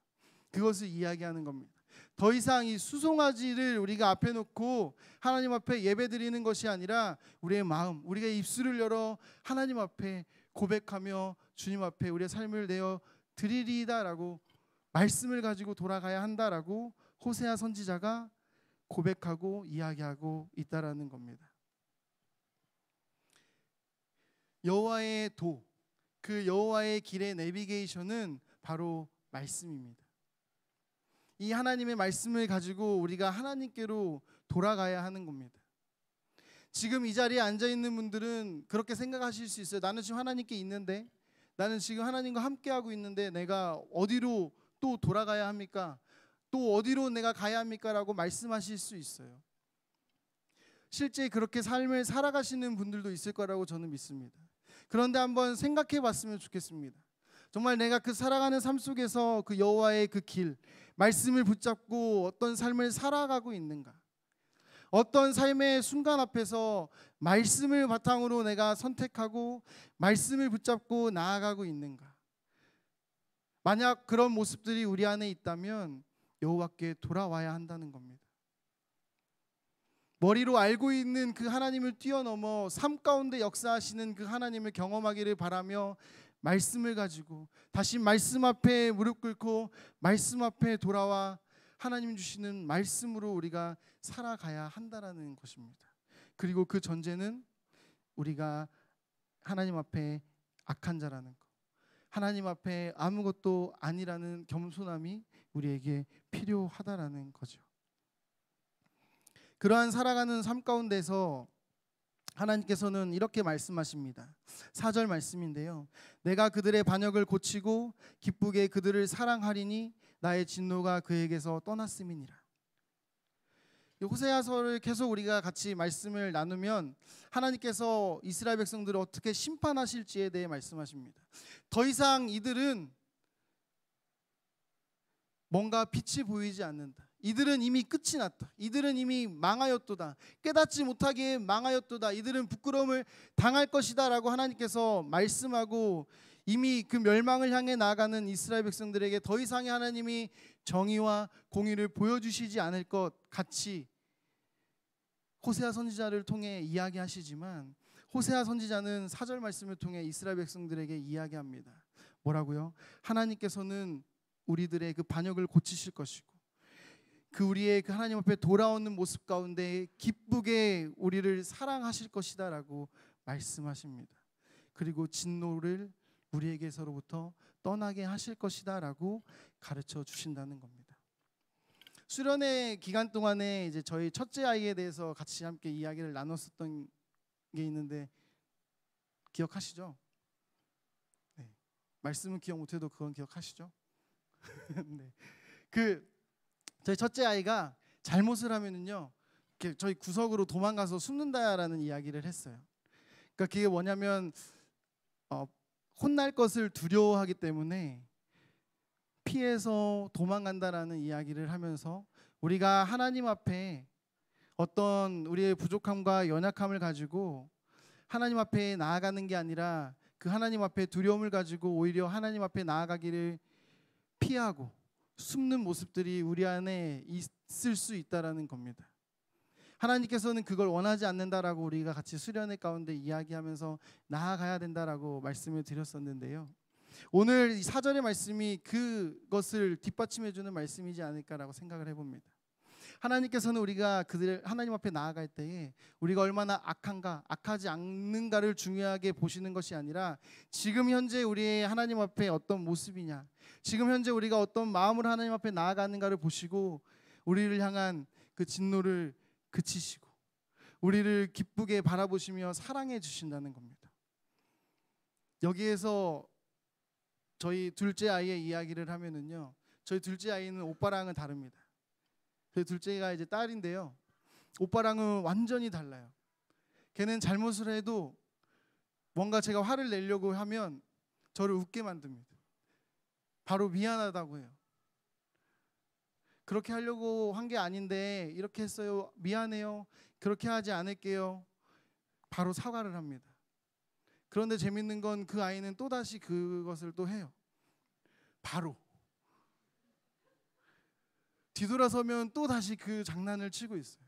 그것을 이야기하는 겁니다. 더 이상 이 수송아지를 우리가 앞에 놓고 하나님 앞에 예배 드리는 것이 아니라 우리의 마음, 우리가 입술을 열어 하나님 앞에 고백하며 주님 앞에 우리의 삶을 내어 드리리다라고 말씀을 가지고 돌아가야 한다라고 호세아 선지자가 고백하고 이야기하고 있다라는 겁니다. 여호와의 도, 그 여호와의 길의 내비게이션은 바로 말씀입니다. 이 하나님의 말씀을 가지고 우리가 하나님께로 돌아가야 하는 겁니다. 지금 이 자리에 앉아 있는 분들은 그렇게 생각하실 수 있어요. 나는 지금 하나님께 있는데, 나는 지금 하나님과 함께하고 있는데 내가 어디로 또 돌아가야 합니까? 또 어디로 내가 가야 합니까? 라고 말씀하실 수 있어요. 실제 그렇게 삶을 살아가시는 분들도 있을 거라고 저는 믿습니다. 그런데 한번 생각해 봤으면 좋겠습니다. 정말 내가 그 살아가는 삶 속에서 그 여호와의 그 길, 말씀을 붙잡고 어떤 삶을 살아가고 있는가? 어떤 삶의 순간 앞에서 말씀을 바탕으로 내가 선택하고 말씀을 붙잡고 나아가고 있는가? 만약 그런 모습들이 우리 안에 있다면 여호와께 돌아와야 한다는 겁니다. 머리로 알고 있는 그 하나님을 뛰어넘어 삶 가운데 역사하시는 그 하나님을 경험하기를 바라며 말씀을 가지고 다시 말씀 앞에 무릎 꿇고 말씀 앞에 돌아와 하나님 주시는 말씀으로 우리가 살아가야 한다라는 것입니다. 그리고 그 전제는 우리가 하나님 앞에 악한 자라는 것, 하나님 앞에 아무것도 아니라는 겸손함이 우리에게 필요하다라는 거죠. 그러한 살아가는 삶 가운데서 하나님께서는 이렇게 말씀하십니다. 4절 말씀인데요. 내가 그들의 반역을 고치고 기쁘게 그들을 사랑하리니 나의 진노가 그에게서 떠났음이니라. 호세아서를 계속 우리가 같이 말씀을 나누면 하나님께서 이스라엘 백성들을 어떻게 심판하실지에 대해 말씀하십니다. 더 이상 이들은 뭔가 빛이 보이지 않는다. 이들은 이미 끝이 났다. 이들은 이미 망하였도다. 깨닫지 못하게 망하였도다. 이들은 부끄러움을 당할 것이다 라고 하나님께서 말씀하고 이미 그 멸망을 향해 나아가는 이스라엘 백성들에게 더 이상의 하나님이 정의와 공의를 보여주시지 않을 것 같이 호세아 선지자를 통해 이야기하시지만, 호세아 선지자는 4절 말씀을 통해 이스라엘 백성들에게 이야기합니다. 뭐라고요? 하나님께서는 우리들의 그 반역을 고치실 것이고, 그 우리의 그 하나님 앞에 돌아오는 모습 가운데 기쁘게 우리를 사랑하실 것이다 라고 말씀하십니다. 그리고 진노를 우리에게서로부터 떠나게 하실 것이다 라고 가르쳐 주신다는 겁니다. 수련회 기간 동안에 이제 저희 첫째 아이에 대해서 같이 함께 이야기를 나눴었던 게 있는데 기억하시죠? 네. 말씀은 기억 못해도 그건 기억하시죠? 네. 저희 첫째 아이가 잘못을 하면은요, 저희 구석으로 도망가서 숨는다라는 이야기를 했어요. 그러니까 그게 뭐냐면 혼날 것을 두려워하기 때문에 피해서 도망간다라는 이야기를 하면서, 우리가 하나님 앞에 어떤 우리의 부족함과 연약함을 가지고 하나님 앞에 나아가는 게 아니라 그 하나님 앞에 두려움을 가지고 오히려 하나님 앞에 나아가기를 피하고 숨는 모습들이 우리 안에 있을 수 있다라는 겁니다. 하나님께서는 그걸 원하지 않는다라고 우리가 같이 수련회 가운데 이야기하면서 나아가야 된다라고 말씀을 드렸었는데요. 오늘 이 4절의 말씀이 그것을 뒷받침해 주는 말씀이지 않을까라고 생각을 해봅니다. 하나님께서는 우리가 하나님 앞에 나아갈 때에 우리가 얼마나 악한가, 악하지 않는가를 중요하게 보시는 것이 아니라 지금 현재 우리의 하나님 앞에 어떤 모습이냐, 지금 현재 우리가 어떤 마음으로 하나님 앞에 나아가는가를 보시고 우리를 향한 그 진노를 그치시고 우리를 기쁘게 바라보시며 사랑해 주신다는 겁니다. 여기에서 저희 둘째 아이의 이야기를 하면은요, 저희 둘째 아이는 오빠랑은 다릅니다. 저희 둘째가 이제 딸인데요, 오빠랑은 완전히 달라요. 걔는 잘못을 해도 뭔가 제가 화를 내려고 하면 저를 웃게 만듭니다. 바로 미안하다고 해요. 그렇게 하려고 한 게 아닌데 이렇게 했어요, 미안해요, 그렇게 하지 않을게요, 바로 사과를 합니다. 그런데 재밌는 건 그 아이는 또다시 그것을 또 해요. 바로 뒤돌아서면 또다시 그 장난을 치고 있어요.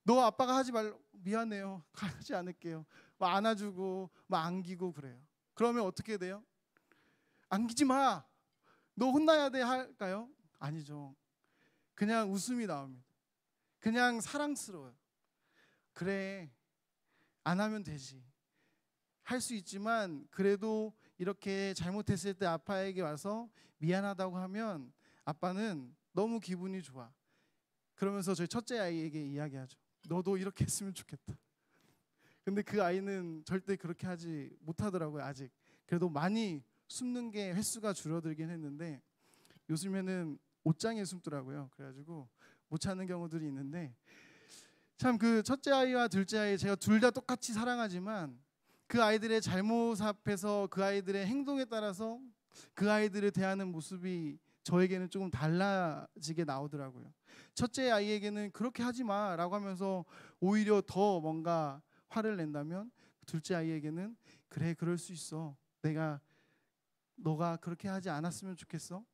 너 아빠가 하지 말고, 미안해요, 하지 않을게요, 막 안아주고 막 안기고 그래요. 그러면 어떻게 돼요? 안기지 마, 너 혼나야 돼 할까요? 아니죠. 그냥 웃음이 나옵니다. 그냥 사랑스러워요. 그래, 안 하면 되지, 할 수 있지만 그래도 이렇게 잘못했을 때 아빠에게 와서 미안하다고 하면 아빠는 너무 기분이 좋아. 그러면서 저희 첫째 아이에게 이야기하죠. 너도 이렇게 했으면 좋겠다. 근데 그 아이는 절대 그렇게 하지 못하더라고요, 아직. 그래도 많이 숨는 게 횟수가 줄어들긴 했는데 요즘에는 옷장에 숨더라고요. 그래가지고 못 찾는 경우들이 있는데, 참 그 첫째 아이와 둘째 아이 제가 둘 다 똑같이 사랑하지만 그 아이들의 잘못 앞에서 그 아이들의 행동에 따라서 그 아이들을 대하는 모습이 저에게는 조금 달라지게 나오더라고요. 첫째 아이에게는 그렇게 하지 마라고 하면서 오히려 더 뭔가 화를 낸다면, 둘째 아이에게는 그래, 그럴 수 있어, 너가 그렇게 하지 않았으면 좋겠어,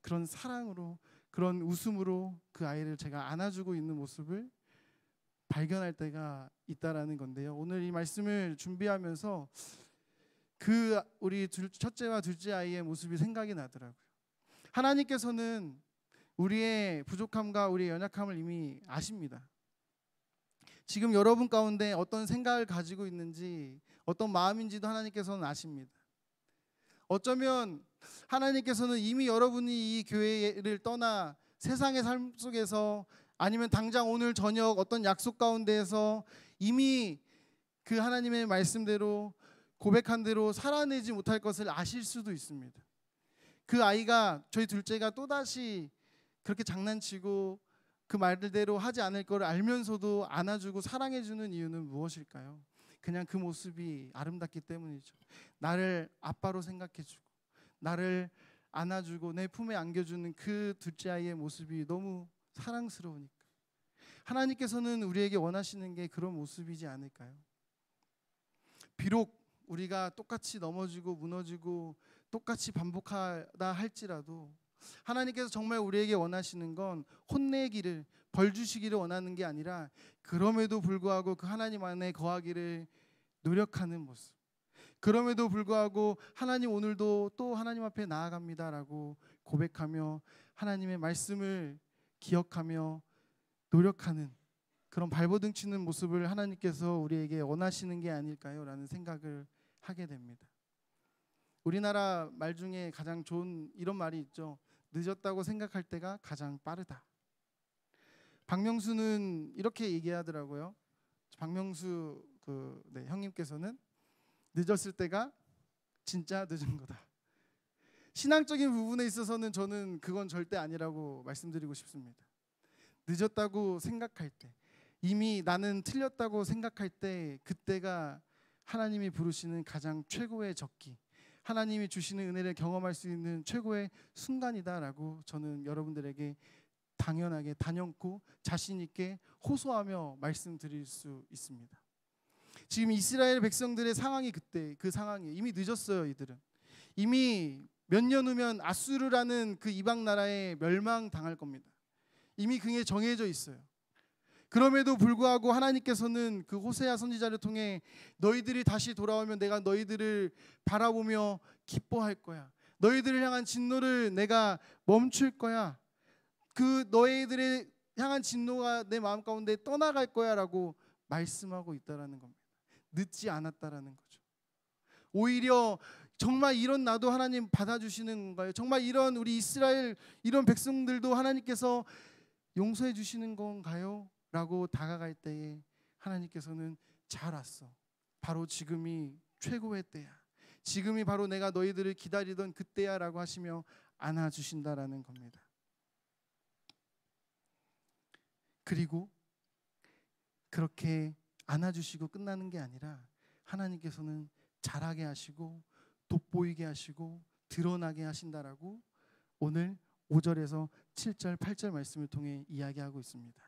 그런 사랑으로, 그런 웃음으로 그 아이를 제가 안아주고 있는 모습을 발견할 때가 있다라는 건데요. 오늘 이 말씀을 준비하면서 우리 첫째와 둘째 아이의 모습이 생각이 나더라고요. 하나님께서는 우리의 부족함과 우리의 연약함을 이미 아십니다. 지금 여러분 가운데 어떤 생각을 가지고 있는지, 어떤 마음인지도 하나님께서는 아십니다. 어쩌면 하나님께서는 이미 여러분이 이 교회를 떠나 세상의 삶 속에서, 아니면 당장 오늘 저녁 어떤 약속 가운데에서 이미 그 하나님의 말씀대로 고백한 대로 살아내지 못할 것을 아실 수도 있습니다. 그 아이가, 저희 둘째가 또다시 그렇게 장난치고 그 말대로 하지 않을 걸 알면서도 안아주고 사랑해주는 이유는 무엇일까요? 그냥 그 모습이 아름답기 때문이죠. 나를 아빠로 생각해주고 나를 안아주고 내 품에 안겨주는 그 둘째 아이의 모습이 너무 사랑스러우니까. 하나님께서는 우리에게 원하시는 게 그런 모습이지 않을까요? 비록 우리가 똑같이 넘어지고 무너지고 똑같이 반복하다 할지라도 하나님께서 정말 우리에게 원하시는 건 혼내기를, 벌 주시기를 원하는 게 아니라 그럼에도 불구하고 그 하나님 안에 거하기를 노력하는 모습. 그럼에도 불구하고 하나님 오늘도 또 하나님 앞에 나아갑니다라고 고백하며 하나님의 말씀을 기억하며 노력하는 그런 발버둥 치는 모습을 하나님께서 우리에게 원하시는 게 아닐까요? 라는 생각을 하게 됩니다. 우리나라 말 중에 가장 좋은 이런 말이 있죠. 늦었다고 생각할 때가 가장 빠르다. 박명수는 이렇게 얘기하더라고요. 박명수 형님께서는 늦었을 때가 진짜 늦은 거다. 신앙적인 부분에 있어서는 저는 그건 절대 아니라고 말씀드리고 싶습니다. 늦었다고 생각할 때, 이미 나는 틀렸다고 생각할 때, 그때가 하나님이 부르시는 가장 최고의 적기, 하나님이 주시는 은혜를 경험할 수 있는 최고의 순간이다라고 저는 여러분들에게 당연하게 단연코 자신 있게 호소하며 말씀드릴 수 있습니다. 지금 이스라엘 백성들의 상황이 그때 그 상황이에요. 이미 늦었어요. 이들은 이미 몇 년 후면 아수르라는 그 이방 나라에 멸망당할 겁니다. 이미 그게 정해져 있어요. 그럼에도 불구하고 하나님께서는 그 호세아 선지자를 통해 너희들이 다시 돌아오면 내가 너희들을 바라보며 기뻐할 거야. 너희들을 향한 진노를 내가 멈출 거야. 그 너희들의 향한 진노가 내 마음 가운데 떠나갈 거야 라고 말씀하고 있다라는 겁니다. 늦지 않았다라는 거죠. 오히려 정말 이런 나도 하나님 받아주시는 건가요? 정말 이런 우리 이스라엘 이런 백성들도 하나님께서 용서해 주시는 건가요? 라고 다가갈 때에 하나님께서는 잘 왔어. 바로 지금이 최고의 때야. 지금이 바로 내가 너희들을 기다리던 그때야 라고 하시며 안아주신다라는 겁니다. 그리고 그렇게 안아주시고 끝나는 게 아니라 하나님께서는 잘하게 하시고 돋보이게 하시고 드러나게 하신다라고 오늘 5절에서 7절, 8절 말씀을 통해 이야기하고 있습니다.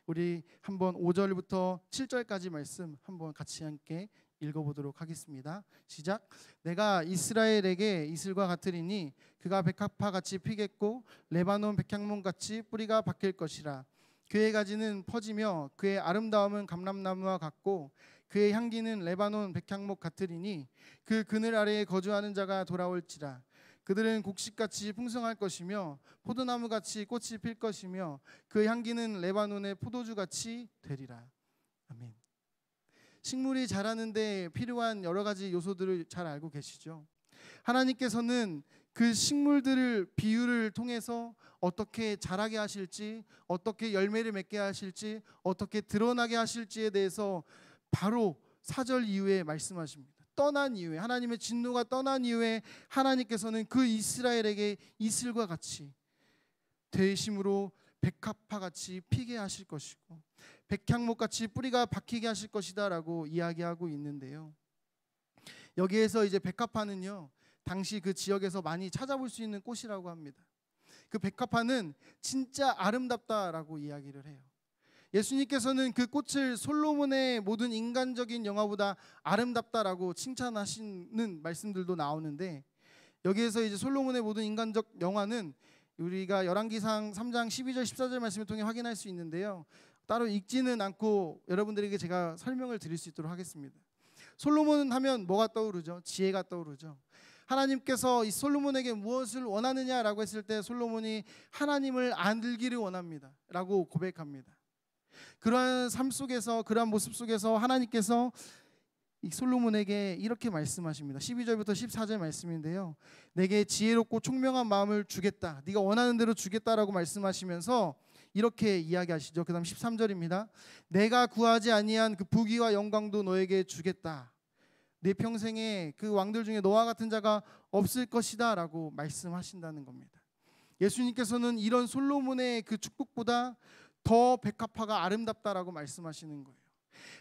우리 한번 5절부터 7절까지 말씀 한번 같이 함께 읽어보도록 하겠습니다. 시작. 내가 이스라엘에게 이슬과 같으리니 그가 백합화 같이 피겠고 레바논 백향목 같이 뿌리가 박힐 것이라. 그의 가지는 퍼지며 그의 아름다움은 감람나무와 같고 그의 향기는 레바논 백향목 같으리니 그 그늘 아래에 거주하는 자가 돌아올지라. 그들은 곡식같이 풍성할 것이며 포도나무같이 꽃이 필 것이며 그 향기는 레바논의 포도주같이 되리라. 아멘. 식물이 자라는데 필요한 여러 가지 요소들을 잘 알고 계시죠? 하나님께서는 그 식물들을 비유를 통해서 어떻게 자라게 하실지, 어떻게 열매를 맺게 하실지, 어떻게 드러나게 하실지에 대해서 바로 4절 이후에 말씀하십니다. 떠난 이후에, 하나님의 진노가 떠난 이후에 하나님께서는 그 이스라엘에게 이슬과 같이 되심으로 백합화 같이 피게 하실 것이고 백향목 같이 뿌리가 박히게 하실 것이다 라고 이야기하고 있는데요. 여기에서 이제 백합화는요, 당시 그 지역에서 많이 찾아볼 수 있는 꽃이라고 합니다. 그 백합화는 진짜 아름답다라고 이야기를 해요. 예수님께서는 그 꽃을 솔로몬의 모든 인간적인 영화보다 아름답다라고 칭찬하시는 말씀들도 나오는데, 여기에서 이제 솔로몬의 모든 인간적 영화는 우리가 열왕기상 3장 12절 14절 말씀을 통해 확인할 수 있는데요. 따로 읽지는 않고 여러분들에게 제가 설명을 드릴 수 있도록 하겠습니다. 솔로몬 하면 뭐가 떠오르죠? 지혜가 떠오르죠. 하나님께서 이 솔로몬에게 무엇을 원하느냐라고 했을 때 솔로몬이 하나님을 알기를 원합니다 라고 고백합니다. 그러한 삶 속에서, 그러한 모습 속에서 하나님께서 이 솔로몬에게 이렇게 말씀하십니다. 12절부터 14절 말씀인데요. 내게 지혜롭고 총명한 마음을 주겠다, 네가 원하는 대로 주겠다라고 말씀하시면서 이렇게 이야기하시죠. 그 다음 13절입니다. 내가 구하지 아니한 그 부귀와 영광도 너에게 주겠다. 내 평생에 그 왕들 중에 너와 같은 자가 없을 것이다 라고 말씀하신다는 겁니다. 예수님께서는 이런 솔로몬의 그 축복보다 더 백합화가 아름답다라고 말씀하시는 거예요.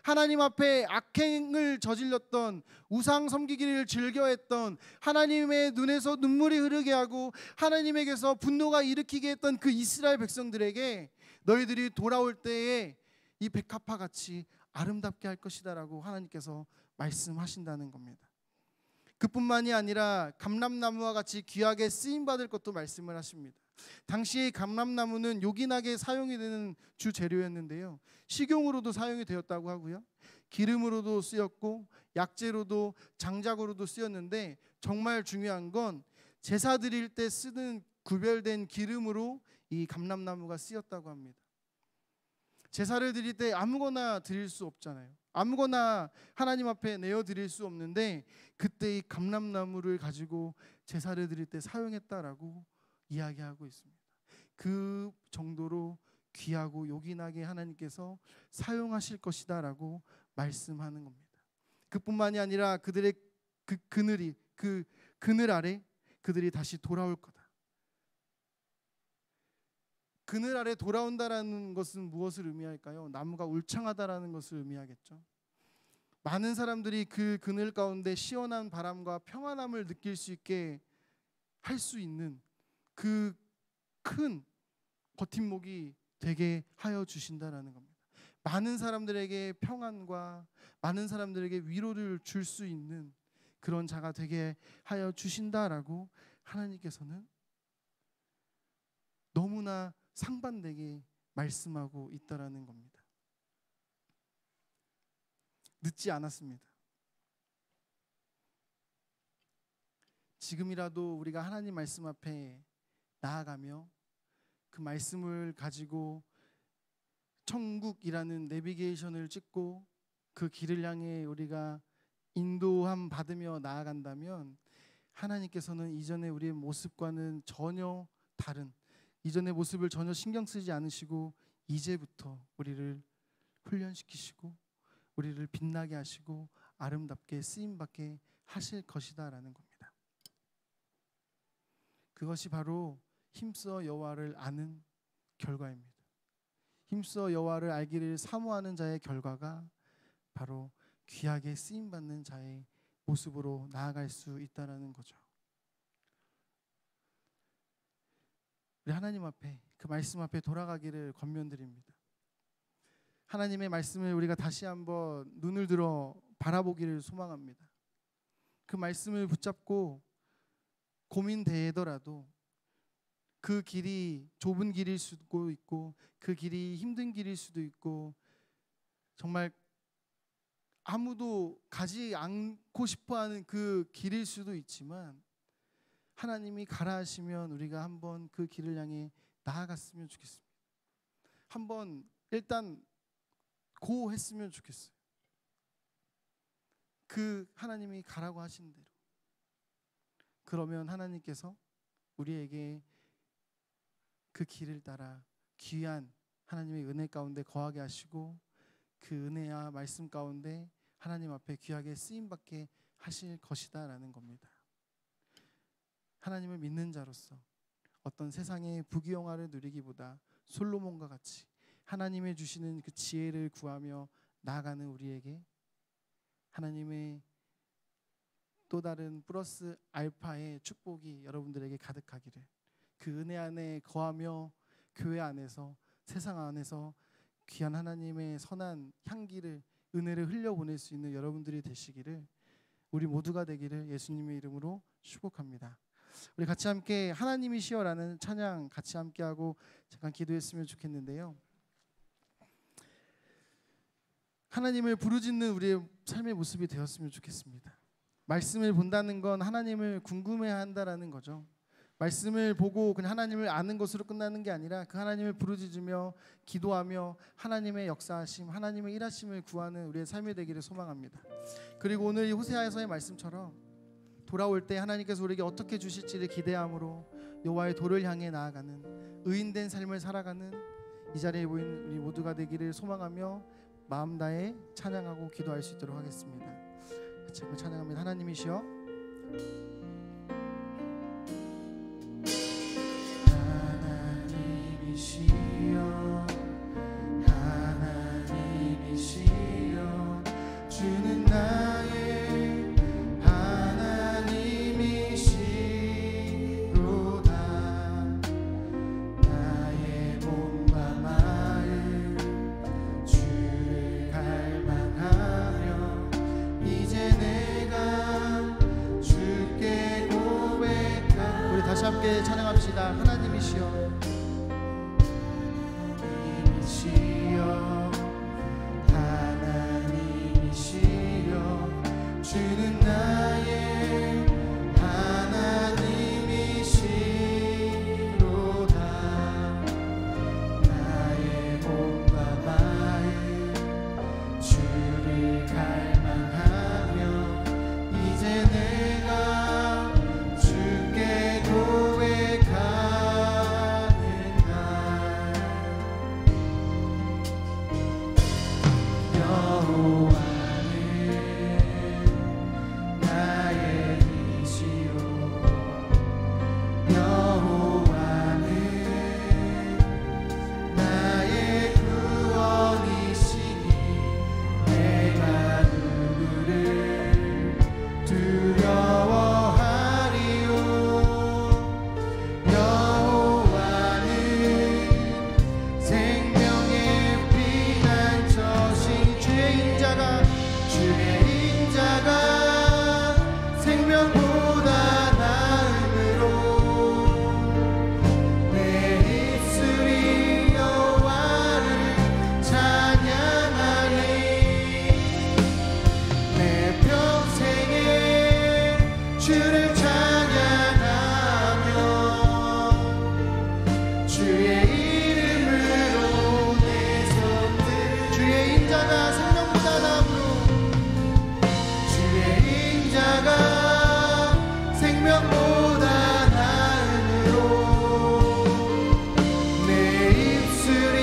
하나님 앞에 악행을 저질렀던, 우상 섬기기를 즐겨했던, 하나님의 눈에서 눈물이 흐르게 하고 하나님에게서 분노가 일으키게 했던 그 이스라엘 백성들에게 너희들이 돌아올 때에 이 백합화 같이 아름답게 할 것이다 라고 하나님께서 말씀하신다는 겁니다. 그뿐만이 아니라 감람나무와 같이 귀하게 쓰임받을 것도 말씀을 하십니다. 당시의 감람나무는 요긴하게 사용이 되는 주 재료였는데요, 식용으로도 사용이 되었다고 하고요, 기름으로도 쓰였고 약재로도 장작으로도 쓰였는데, 정말 중요한 건 제사 드릴 때 쓰는 구별된 기름으로 이 감람나무가 쓰였다고 합니다. 제사를 드릴 때 아무거나 드릴 수 없잖아요. 아무거나 하나님 앞에 내어 드릴 수 없는데, 그때 이 감람나무를 가지고 제사를 드릴 때 사용했다라고 이야기하고 있습니다. 그 정도로 귀하고 요긴하게 하나님께서 사용하실 것이다라고 말씀하는 겁니다. 그뿐만이 아니라 그들의 그 그늘 아래 그들이 다시 돌아올 거다. 그늘 아래 돌아온다라는 것은 무엇을 의미할까요? 나무가 울창하다라는 것을 의미하겠죠. 많은 사람들이 그 그늘 가운데 시원한 바람과 평안함을 느낄 수 있게 할 수 있는 그 큰 버팀목이 되게 하여 주신다라는 겁니다. 많은 사람들에게 평안과 많은 사람들에게 위로를 줄 수 있는 그런 자가 되게 하여 주신다라고 하나님께서는 너무나 상반되게 말씀하고 있다라는 겁니다. 늦지 않았습니다. 지금이라도 우리가 하나님 말씀 앞에 나아가며 그 말씀을 가지고 천국이라는 내비게이션을 찍고 그 길을 향해 우리가 인도함 받으며 나아간다면, 하나님께서는 이전에 우리의 모습과는 전혀 다른, 이전의 모습을 전혀 신경 쓰지 않으시고 이제부터 우리를 훈련시키시고 우리를 빛나게 하시고 아름답게 쓰임받게 하실 것이다라는 겁니다. 그것이 바로 힘써 여호와를 아는 결과입니다. 힘써 여호와를 알기를 사모하는 자의 결과가 바로 귀하게 쓰임받는 자의 모습으로 나아갈 수 있다는 거죠. 우리 하나님 앞에, 그 말씀 앞에 돌아가기를 권면드립니다. 하나님의 말씀을 우리가 다시 한번 눈을 들어 바라보기를 소망합니다. 그 말씀을 붙잡고 고민되더라도, 그 길이 좁은 길일 수도 있고 그 길이 힘든 길일 수도 있고 정말 아무도 가지 않고 싶어하는 그 길일 수도 있지만, 하나님이 가라 하시면 우리가 한번 그 길을 향해 나아갔으면 좋겠습니다. 한번 일단 고 했으면 좋겠어요. 그 하나님이 가라고 하신 대로. 그러면 하나님께서 우리에게 그 길을 따라 귀한 하나님의 은혜 가운데 거하게 하시고, 그 은혜와 말씀 가운데 하나님 앞에 귀하게 쓰임받게 하실 것이다 라는 겁니다. 하나님을 믿는 자로서 어떤 세상의 부귀영화를 누리기보다 솔로몬과 같이 하나님의 주시는 그 지혜를 구하며 나아가는 우리에게 하나님의 또 다른 플러스 알파의 축복이 여러분들에게 가득하기를, 그 은혜 안에 거하며 교회 안에서, 세상 안에서 귀한 하나님의 선한 향기를, 은혜를 흘려보낼 수 있는 여러분들이 되시기를, 우리 모두가 되기를 예수님의 이름으로 축복합니다. 우리 같이 함께 하나님이시여라는 찬양 같이 함께하고 잠깐 기도했으면 좋겠는데요. 하나님을 부르짖는 우리의 삶의 모습이 되었으면 좋겠습니다. 말씀을 본다는 건 하나님을 궁금해한다라는 거죠. 말씀을 보고 그냥 하나님을 아는 것으로 끝나는 게 아니라 그 하나님을 부르짖으며 기도하며 하나님의 역사하심, 하나님의 일하심을 구하는 우리의 삶이 되기를 소망합니다. 그리고 오늘 이 호세아서의 말씀처럼 돌아올 때 하나님께서 우리에게 어떻게 주실지를 기대함으로 여호와의 도를 향해 나아가는 의인된 삶을 살아가는 이 자리에 모인 우리 모두가 되기를 소망하며 마음 다해 찬양하고 기도할 수 있도록 하겠습니다. 같이 찬양합니다. 하나님이시여, 하나님이시여, 하나님이시여, 주는 나의 하나님이시로다. 나의 몸과 마음 주를 갈망하며 이제 내가 주 같이 함께 찬양합시다. 하나님이시여 하나님이시여 주는 나의 하나님이시로다. 나의 몸과 마음 주를 갈망하며 이제 내가 주께 고백하는 날 여호와는 나의 이시요 여호와는 나의 구원이시니 내가 누구를 두려워하리요. 여호와는 생명의 피난처신 주의 인자가 생명보다 나음으로 내 입술이 여호와를 찬양하리. 내 평생에 주를 찬양하며 주의 이름으로 내 손들 주의 인자가 생명보다 나음으로 주의 인자가 생명보다 나음으로 내 입술이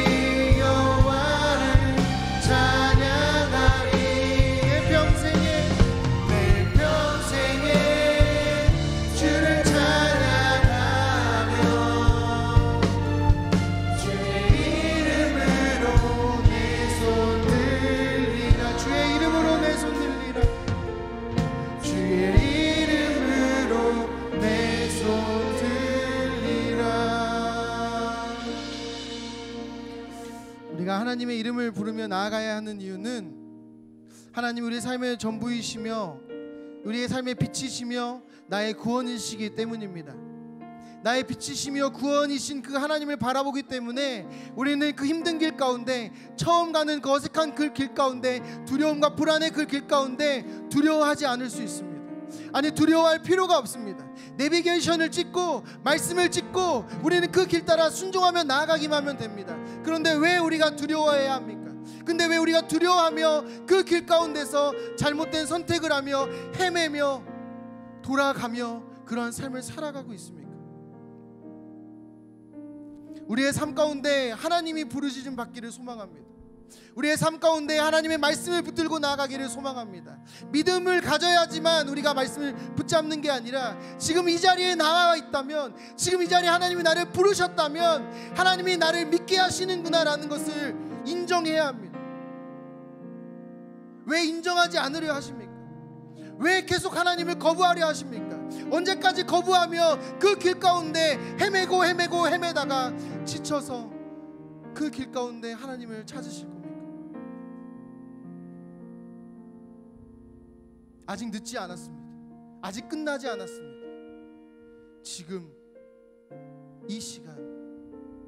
여호와를 찬양하리. 내 평생에 주를 찬양하며 주의 이름으로 내 손 들리라. 주의 이름으로 내 손 들리라. 주의 이름으로 내 손 들리라. 우리가 하나님의 이름을 부르며 나아가야 하는 이유는 하나님 우리의 삶의 전부이시며 우리의 삶의 빛이시며 나의 구원이시기 때문입니다. 나의 빛이시며 구원이신 그 하나님을 바라보기 때문에 우리는 그 힘든 길 가운데, 처음 가는 그 어색한 그 길 가운데, 두려움과 불안의 그 길 가운데 두려워하지 않을 수 있습니다. 아니, 두려워할 필요가 없습니다. 내비게이션을 찍고 말씀을 찍고 우리는 그 길 따라 순종하며 나아가기만 하면 됩니다. 그런데 왜 우리가 두려워해야 합니까? 근데 왜 우리가 두려워하며 그 길 가운데서 잘못된 선택을 하며 헤매며 돌아가며 그러한 삶을 살아가고 있습니까? 우리의 삶 가운데 하나님이 부르짖음 받기를 소망합니다. 우리의 삶 가운데 하나님의 말씀을 붙들고 나아가기를 소망합니다. 믿음을 가져야지만 우리가 말씀을 붙잡는 게 아니라, 지금 이 자리에 나와 있다면, 지금 이 자리에 하나님이 나를 부르셨다면 하나님이 나를 믿게 하시는구나라는 것을 인정해야 합니다. 왜 인정하지 않으려 하십니까? 왜 계속 하나님을 거부하려 하십니까? 언제까지 거부하며 그 길 가운데 헤매다가 지쳐서 그 길 가운데 하나님을 찾으실 겁니까? 아직 늦지 않았습니다. 아직 끝나지 않았습니다. 지금 이 시간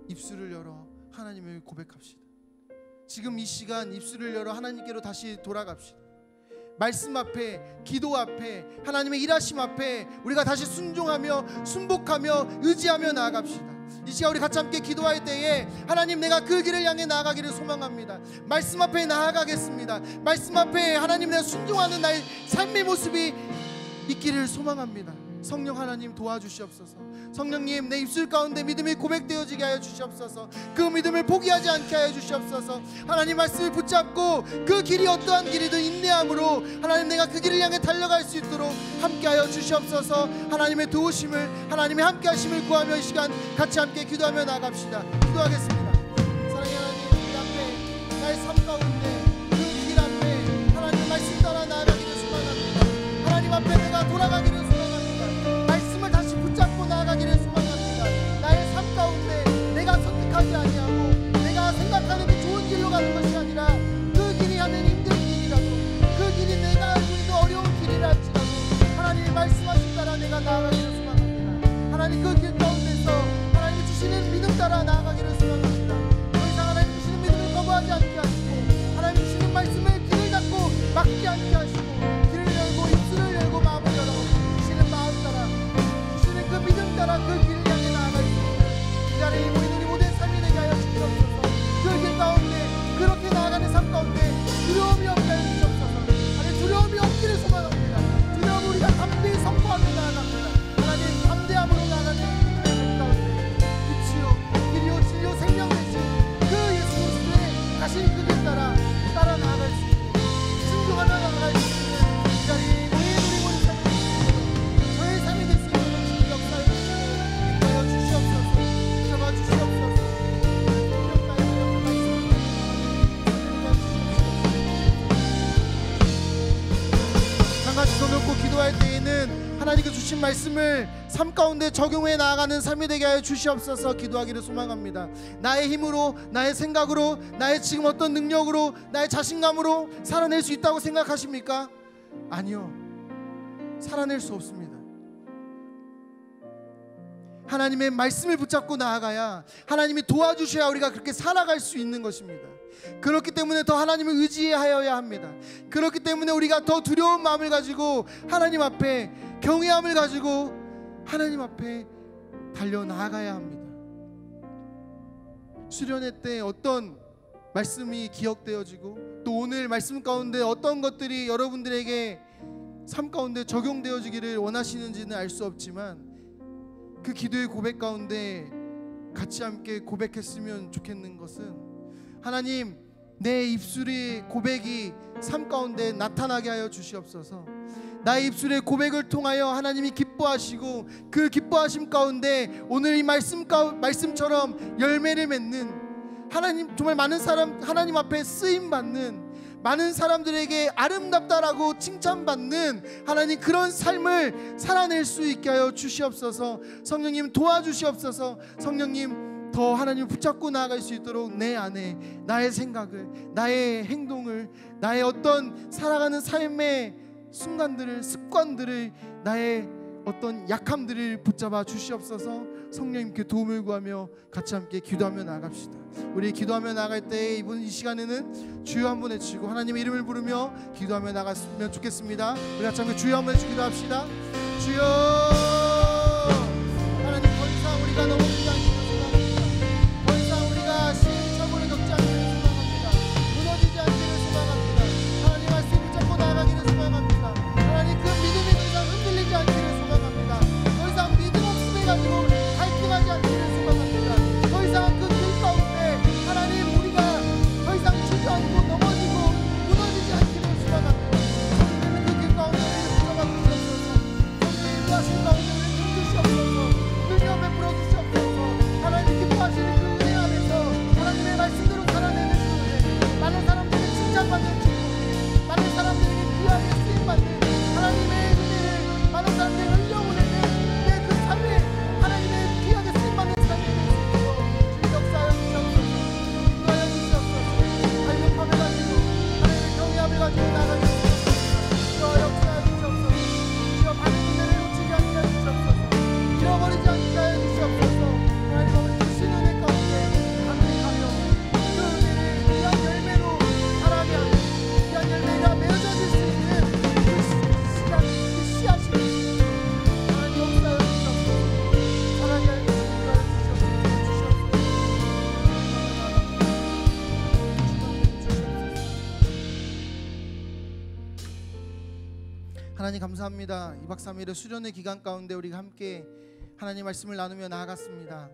입술을 열어 하나님을 고백합시다. 지금 이 시간 입술을 열어 하나님께로 다시 돌아갑시다. 말씀 앞에, 기도 앞에, 하나님의 일하심 앞에 우리가 다시 순종하며 순복하며 의지하며 나아갑시다. 이 시간 우리 같이 함께 기도할 때에, 하나님, 내가 그 길을 향해 나아가기를 소망합니다. 말씀 앞에 나아가겠습니다. 말씀 앞에 하나님, 내가 순종하는 나의 삶의 모습이 있기를 소망합니다. 성령 하나님 도와주시옵소서. 성령님, 내 입술 가운데 믿음이 고백되어지게 하여 주시옵소서. 그 믿음을 포기하지 않게 하여 주시옵소서. 하나님 말씀을 붙잡고 그 길이 어떠한 길이든 인내함으로 하나님, 내가 그 길을 향해 달려갈 수 있도록 함께 하여 주시옵소서. 하나님의 도우심을, 하나님의 함께 하심을 구하며 이 시간 같이 함께 기도하며 나갑시다. 기도하겠습니다. 사랑의 하나님, 이 앞에 나의 삶 가운데 그 길 앞에 하나님 말씀 따라 나아가기를 소망합니다. 하나님 앞에 내가 돌아가기를 소망합니다. 말씀을 다시 붙잡고 나아가기를 소망합니다. 나의 삶 가운데 내가 선택하지 아니하고 내가 생각하는 그 좋은 길로 가는 것이 아니라, 그 길이 하면 힘든 길이라도, 그 길이 내가 알고 있는 어려운 길이라 할지라도 하나님의 말씀하신 따라 내가 나아가기를 소망합니다. 하나님 그 길 가운데서 하나님이 주시는 믿음 따라 나아가기를 소망합니다. 더 이상 하나님 주시는 믿음을 거부하지 않게 하시고 하나님 주시는 말씀에 길을 닫고 막지 않게 하시고 길을 열고 입술을 열고 마음을 열어 주시는 마음 따라 주시는 그 믿음 따라 그 길을 향해 나아갈 수 있는 이 자리에 모인 우리 모두의 삶이 되게 하여 주시옵소서. 그 길 가운데 그렇게 나아가는 삶 가운데 두려움이 없게 하여 주시옵소서. 하나님 두려움이 없기를 소망합니다. 두려움 우리가 담대히 선포하며 나아갑니다. 하나님 담대함으로 나아가는 길 가운데 빛이요 길이요 진리요 생명 되신 그 예수 그리스도의 가신 그 길 따라 나아갈 수 있는 순종하며 나아갈 수 있는 이 자리에 모인 우리 모든 삶을 주시고 저의 삶이 될 수 있는 주님 역사를 인도하여 주시옵소서. 잡아 주시옵소서. 같이 손 놓고 기도할 때에는 하나님께 주신 말씀을 삶 가운데 적용해 나아가는 삶이 되게 하여 주시옵소서. 기도하기를 소망합니다. 나의 힘으로, 나의 생각으로, 나의 지금 어떤 능력으로, 나의 자신감으로 살아낼 수 있다고 생각하십니까? 아니요, 살아낼 수 없습니다. 하나님의 말씀을 붙잡고 나아가야 하나님이 도와주셔야 우리가 그렇게 살아갈 수 있는 것입니다. 그렇기 때문에 더 하나님을 의지하여야 합니다. 그렇기 때문에 우리가 더 두려운 마음을 가지고 하나님 앞에 경외함을 가지고 하나님 앞에 달려 나아가야 합니다. 수련회 때 어떤 말씀이 기억되어지고 또 오늘 말씀 가운데 어떤 것들이 여러분들에게 삶 가운데 적용되어지기를 원하시는지는 알 수 없지만 그 기도의 고백 가운데 같이 함께 고백했으면 좋겠는 것은 하나님, 내 입술의 고백이 삶 가운데 나타나게 하여 주시옵소서. 나의 입술의 고백을 통하여 하나님이 기뻐하시고 그 기뻐하심 가운데 오늘 이 말씀처럼 열매를 맺는 하나님, 정말 많은 사람 하나님 앞에 쓰임 받는, 많은 사람들에게 아름답다라고 칭찬받는 하나님 그런 삶을 살아낼 수 있게 하여 주시옵소서. 성령님 도와주시옵소서. 성령님 더 하나님을 붙잡고 나아갈 수 있도록 내 안에 나의 생각을, 나의 행동을, 나의 어떤 살아가는 삶의 순간들을, 습관들을, 나의 어떤 약함들을 붙잡아 주시옵소서. 성령님께 도움을 구하며 같이 함께 기도하며 나아갑시다. 우리 기도하며 나아갈 때 이번 이 시간에는 주여 한번 외치고 하나님의 이름을 부르며 기도하며 나갔으면 좋겠습니다. 우리 같이 함께 주여 한번 외치고 기도합시다. 주여, 하나님 더 이상 우리가 넘어지지 않기를 소망합니다. 더 이상 우리가 시행착오를 겪지 않기를 소망합니다. 무너지지 않기를 소망합니다. 하나님 말씀 붙잡고 나아가기를 소망합니다. 하나님 그 믿음이 더 이상 흔들리지 않기를 소망합니다. 더 이상 믿음 없음을 가지고 갈등하지 않기를 소망합니다. 더 이상 그 길 가운데 하나님 우리가 더 이상 주저앉고 넘어지고 무너지지 않기를 소망합니다. 성령님 그 길 가운데 우리를 들어가 주시옵소서. 성령님 그 하신 가운데 우리를 주시옵소서. 능력 베풀어 주시옵소서. 하나님 기뻐하시는 그 은혜 안에서 하나님의 말씀대로 살아내는 그 은혜, 많은 사람들이 칭찬받는 축복이, 많은 사람들에게 귀하게 쓰임받는 하나님의 은혜를 많은 사람들이 흘려보내는 내 그 삶에 하나님의 귀하게 쓰임받는 삶이 될 수 있도록 주님 역사하여 주시옵소서. 인도하여 주시옵소서. 갈급함을 가지고 하나님의 경외함을 가지고 나아가게 주시옵소서. 주여 역사하여 주시옵소서. 주여 받은 은혜를 놓치지 않게 하여 주시옵소서. 잃어버리지 않게 하여 주시옵소서. 하나님 아버지 주신 은혜 가운데 감격하며 그 은혜를 귀한 열매로 자라게 하고 귀한 열매가 맺어질 수 있는 그 시간, 그 씨앗이 하나님 역사하여 주시옵소서. 사랑하게 하여 주시옵소서. 하나님 감사합니다. 2박 3일의 수련회 기간 가운데 우리가 함께 하나님 말씀을 나누며 나아갔습니다.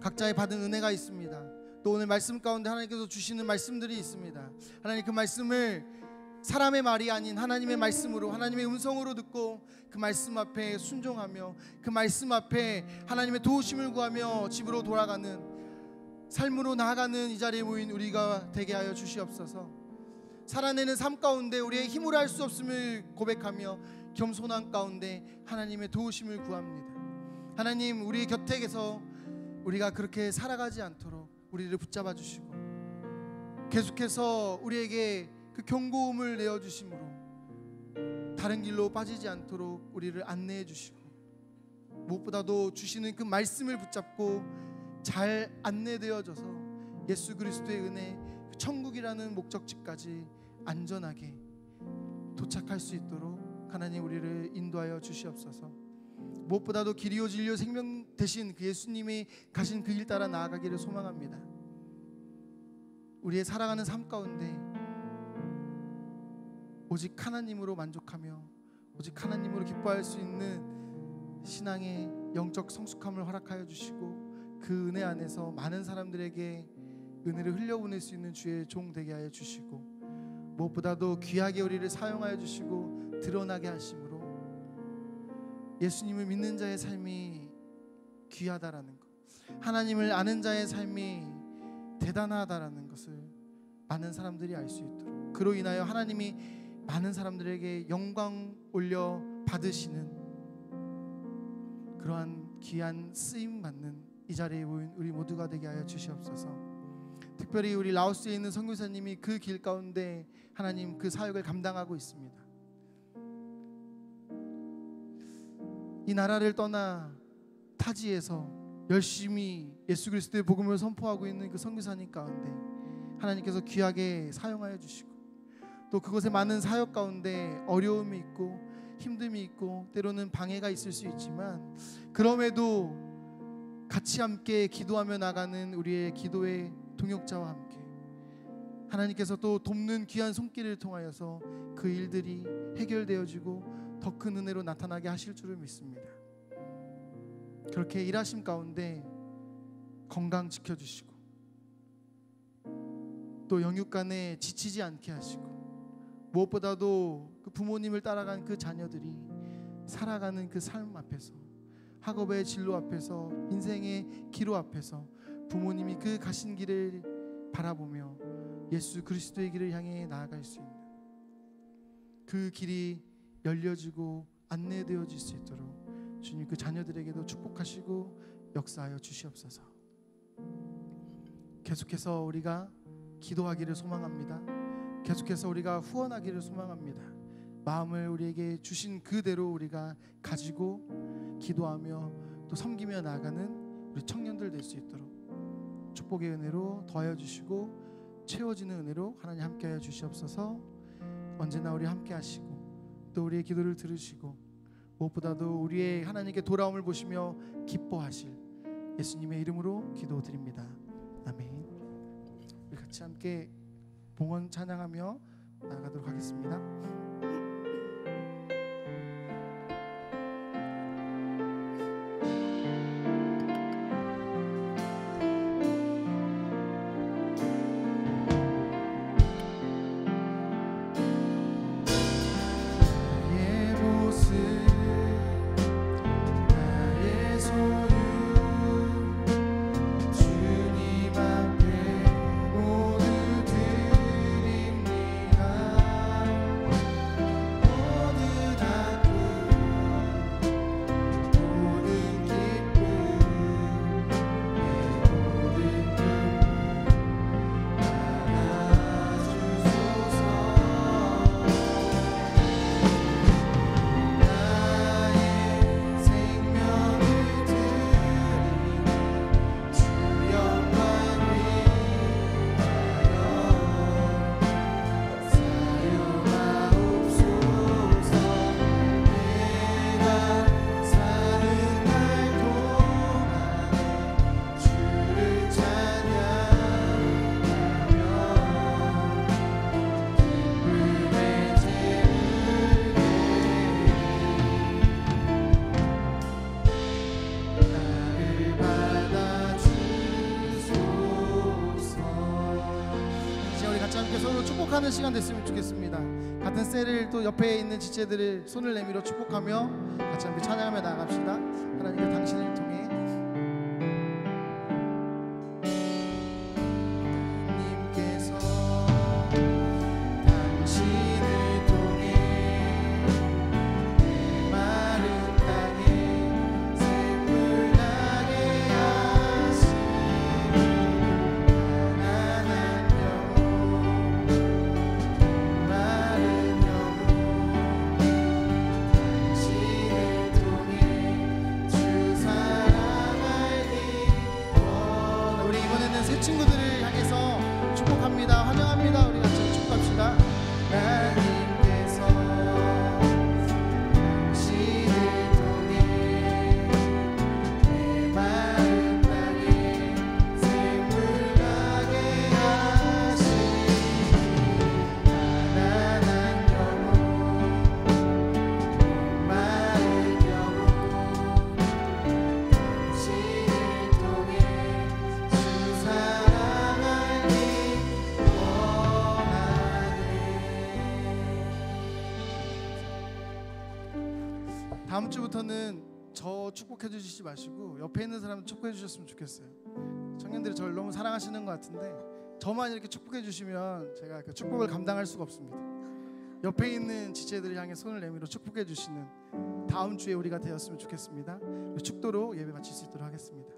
각자의 받은 은혜가 있습니다. 또 오늘 말씀 가운데 하나님께서 주시는 말씀들이 있습니다. 하나님 그 말씀을 사람의 말이 아닌 하나님의 말씀으로, 하나님의 음성으로 듣고 그 말씀 앞에 순종하며 그 말씀 앞에 하나님의 도우심을 구하며 집으로 돌아가는 삶으로 나아가는 이 자리에 모인 우리가 되게 하여 주시옵소서. 살아내는 삶 가운데 우리의 힘으로 할 수 없음을 고백하며 겸손한 가운데 하나님의 도우심을 구합니다. 하나님 우리 곁에 계서 우리가 그렇게 살아가지 않도록 우리를 붙잡아 주시고 계속해서 우리에게 그 경고음을 내어주심으로 다른 길로 빠지지 않도록 우리를 안내해 주시고 무엇보다도 주시는 그 말씀을 붙잡고 잘 안내되어져서 예수 그리스도의 은혜, 천국이라는 목적지까지 안전하게 도착할 수 있도록 하나님 우리를 인도하여 주시옵소서. 무엇보다도 길이요 진리요 생명 되신 그 예수님이 가신 그 길 따라 나아가기를 소망합니다. 우리의 살아가는 삶 가운데 오직 하나님으로 만족하며 오직 하나님으로 기뻐할 수 있는 신앙의 영적 성숙함을 허락하여 주시고 그 은혜 안에서 많은 사람들에게 은혜를 흘려보낼 수 있는 주의 종 되게 하여 주시고 무엇보다도 귀하게 우리를 사용하여 주시고 드러나게 하심으로 예수님을 믿는 자의 삶이 귀하다라는 것, 하나님을 아는 자의 삶이 대단하다라는 것을 많은 사람들이 알 수 있도록, 그로 인하여 하나님이 많은 사람들에게 영광 올려 받으시는 그러한 귀한 쓰임 받는 이 자리에 모인 우리 모두가 되게 하여 주시옵소서. 특별히 우리 라오스에 있는 선교사님이 그 길 가운데 하나님 그 사역을 감당하고 있습니다. 이 나라를 떠나 타지에서 열심히 예수 그리스도의 복음을 선포하고 있는 그 선교사님 가운데 하나님께서 귀하게 사용하여 주시고 또 그곳에 많은 사역 가운데 어려움이 있고 힘듦이 있고 때로는 방해가 있을 수 있지만 그럼에도 같이 함께 기도하며 나가는 우리의 기도의 동역자와 함께 하나님께서 또 돕는 귀한 손길을 통하여서 그 일들이 해결되어지고 더 큰 은혜로 나타나게 하실 줄을 믿습니다. 그렇게 일하심 가운데 건강 지켜주시고 또 영육간에 지치지 않게 하시고 무엇보다도 그 부모님을 따라간 그 자녀들이 살아가는 그 삶 앞에서 학업의 진로 앞에서 인생의 기로 앞에서 부모님이 그 가신 길을 바라보며 예수 그리스도의 길을 향해 나아갈 수 있는 그 길이 열려지고 안내되어질 수 있도록 주님 그 자녀들에게도 축복하시고 역사하여 주시옵소서. 계속해서 우리가 기도하기를 소망합니다. 계속해서 우리가 후원하기를 소망합니다. 마음을 우리에게 주신 그대로 우리가 가지고 기도하며 또 섬기며 나아가는 우리 청년들 될 수 있도록 축복의 은혜로 더하여 주시고 채워지는 은혜로 하나님 함께하여 주시옵소서. 언제나 우리 함께 하시고 또 우리의 기도를 들으시고 무엇보다도 우리의 하나님께 돌아옴을 보시며 기뻐하실 예수님의 이름으로 기도드립니다. 아멘. 우리 같이 함께 봉헌 찬양하며 나아가도록 하겠습니다. 축복하는 시간 됐으면 좋겠습니다. 같은 셀을 또 옆에 있는 지체들을 손을 내밀어 축복하며 같이 함께 찬양하며 나아갑시다. 하나님께 당신을 통해 주의 다음 주부터는 저 축복해 주시지 마시고 옆에 있는 사람 축복해 주셨으면 좋겠어요. 청년들이 저를 너무 사랑하시는 것 같은데 저만 이렇게 축복해 주시면 제가 그 축복을 감당할 수가 없습니다. 옆에 있는 지체들을 향해 손을 내밀어 축복해 주시는 다음 주에 우리가 되었으면 좋겠습니다. 축도로 예배 마칠 수 있도록 하겠습니다.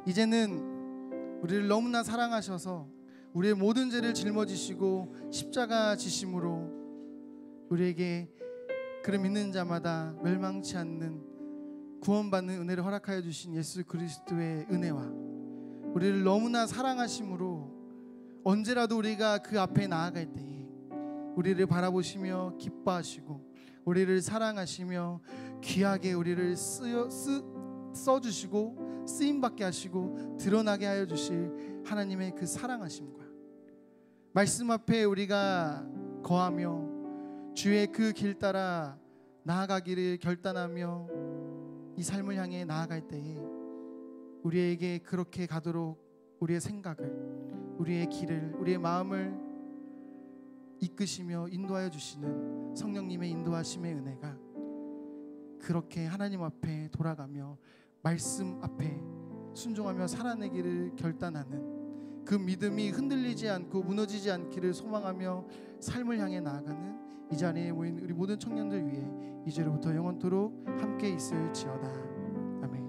이제는 우리를 너무나 사랑하셔서 우리의 모든 죄를 짊어지시고 십자가 지심으로 우리에게 그를 믿는 자마다 멸망치 않는 구원받는 은혜를 허락하여 주신 예수 그리스도의 은혜와 우리를 너무나 사랑하심으로 언제라도 우리가 그 앞에 나아갈 때에 우리를 바라보시며 기뻐하시고 우리를 사랑하시며 귀하게 우리를 써주시고 쓰임받게 하시고 드러나게 하여 주실 하나님의 그 사랑하심과 말씀 앞에 우리가 거하며 주의 그 길 따라 나아가기를 결단하며 이 삶을 향해 나아갈 때에 우리에게 그렇게 가도록 우리의 생각을, 우리의 길을, 우리의 마음을 이끄시며 인도하여 주시는 성령님의 인도하심의 은혜가 그렇게 하나님 앞에 돌아가며 말씀 앞에 순종하며 살아내기를 결단하는 그 믿음이 흔들리지 않고 무너지지 않기를 소망하며 삶을 향해 나아가는 이 자리에 모인 우리 모든 청년들 위해 이제로부터 영원토록 함께 있을지어다. 아멘.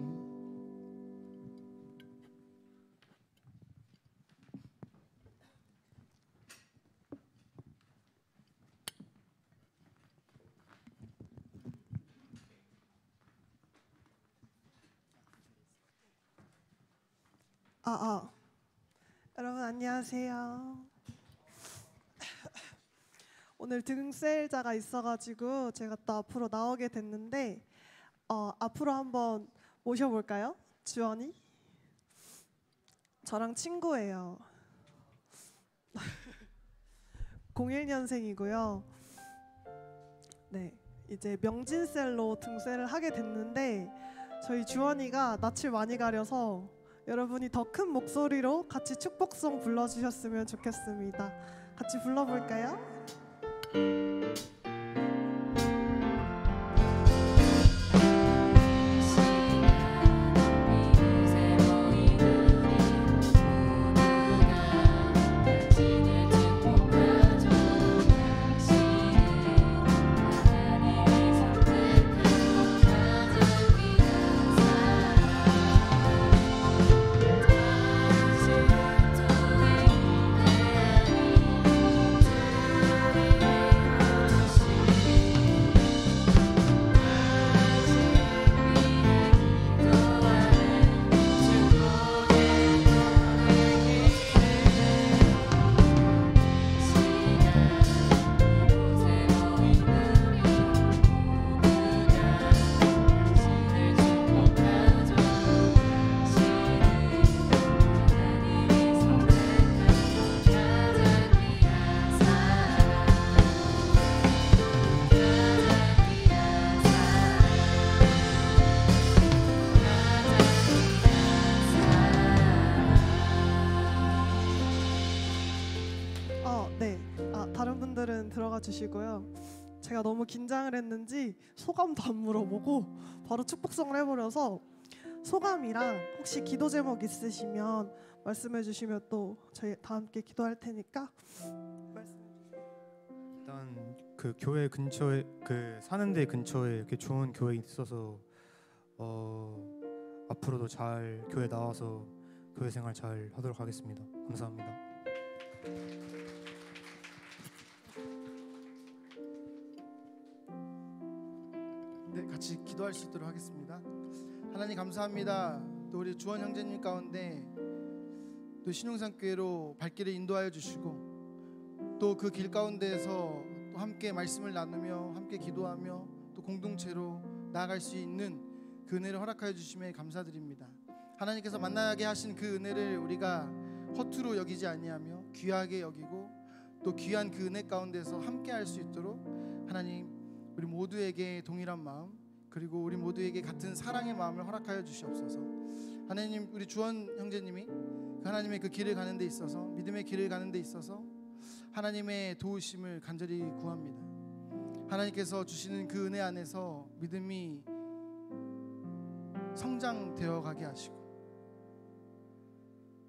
여러분 안녕하세요. 오늘 등셀자가 있어가지고 제가 또 앞으로 나오게 됐는데 앞으로 한번 모셔볼까요? 주원이 저랑 친구예요. 01년생이고요. 네, 이제 명진셀로 등셀을 하게 됐는데 저희 주원이가 낯을 많이 가려서 여러분이 더 큰 목소리로 같이 축복송 불러주셨으면 좋겠습니다. 같이 불러볼까요? 다른 분들은 들어가 주시고요. 제가 너무 긴장을 했는지 소감도 안 물어보고 바로 축복송을 해버려서 소감이랑 혹시 기도 제목 있으시면 말씀해 주시면 또 저희 다 함께 기도할 테니까 말씀해 주세요. 일단 그 교회 근처에 그 사는 데 근처에 이렇게 좋은 교회 있어서 앞으로도 잘 교회 나와서 교회 생활 잘 하도록 하겠습니다. 감사합니다. 네, 같이 기도할 수 있도록 하겠습니다. 하나님 감사합니다. 또 우리 주원 형제님 가운데 또 신용산교회로 발길을 인도하여 주시고 또 그 길 가운데에서 또 함께 말씀을 나누며 함께 기도하며 또 공동체로 나아갈 수 있는 그 은혜를 허락하여 주심에 감사드립니다. 하나님께서 만나게 하신 그 은혜를 우리가 허투루 여기지 아니하며 귀하게 여기고 또 귀한 그 은혜 가운데서 함께 할 수 있도록 하나님 우리 모두에게 동일한 마음 그리고 우리 모두에게 같은 사랑의 마음을 허락하여 주시옵소서. 하나님 우리 주원 형제님이 하나님의 그 길을 가는 데 있어서 믿음의 길을 가는 데 있어서 하나님의 도우심을 간절히 구합니다. 하나님께서 주시는 그 은혜 안에서 믿음이 성장되어 가게 하시고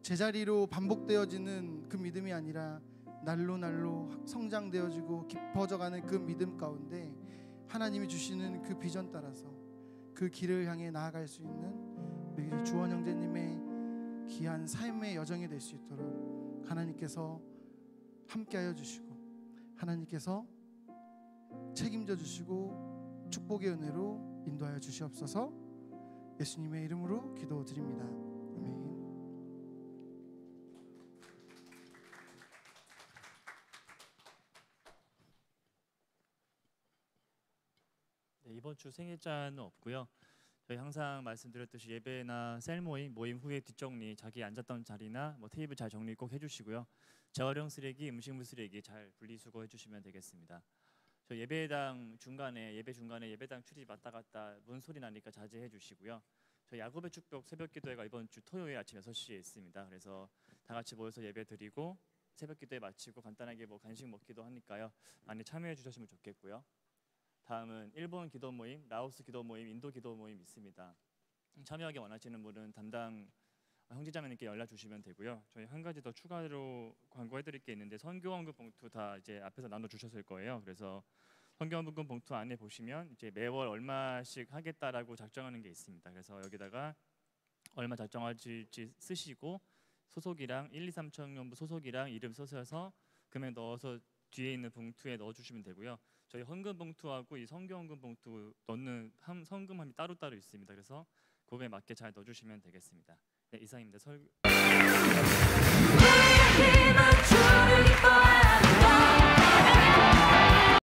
제자리로 반복되어지는 그 믿음이 아니라 날로 날로 성장되어지고 깊어져가는 그 믿음 가운데 하나님이 주시는 그 비전 따라서 그 길을 향해 나아갈 수 있는 우리 주원 형제님의 귀한 삶의 여정이 될 수 있도록 하나님께서 함께하여 주시고 하나님께서 책임져 주시고 축복의 은혜로 인도하여 주시옵소서. 예수님의 이름으로 기도드립니다. 아멘. 네, 이번 주 생일자는 없고요. 저희 항상 말씀드렸듯이 예배나 셀 모임 후에 뒷정리, 자기 앉았던 자리나 뭐 테이블 잘 정리 꼭 해주시고요. 재활용 쓰레기, 음식물 쓰레기 잘 분리수거 해주시면 되겠습니다. 저 예배당 중간에 예배당 출입 왔다 갔다 문 소리 나니까 자제해 주시고요. 저희 야곱의 축복 새벽기도회가 이번 주 토요일 아침 6시에 있습니다. 그래서 다 같이 모여서 예배 드리고 새벽기도회 마치고 간단하게 뭐 간식 먹기도 하니까요. 많이 참여해 주셨으면 좋겠고요. 다음은 일본 기도 모임, 라오스 기도 모임, 인도 기도 모임 있습니다. 참여하기 원하시는 분은 담당 형제자매님께 연락 주시면 되고요. 저희 한 가지 더 추가로 광고해드릴 게 있는데 선교원금 봉투 다 이제 앞에서 나눠 주셨을 거예요. 그래서 선교원금 봉투 안에 보시면 이제 매월 얼마씩 하겠다라고 작정하는 게 있습니다. 그래서 여기다가 얼마 작정할지 쓰시고 소속이랑 1, 2, 3 청년부 소속이랑 이름 써서 금액 넣어서 뒤에 있는 봉투에 넣어주시면 되고요. 저희 헌금 봉투하고 이 선교원금 봉투 넣는 헌금함이 따로따로 있습니다. 그래서 그거에 맞게 잘 넣어주시면 되겠습니다. 네, 이상입니다.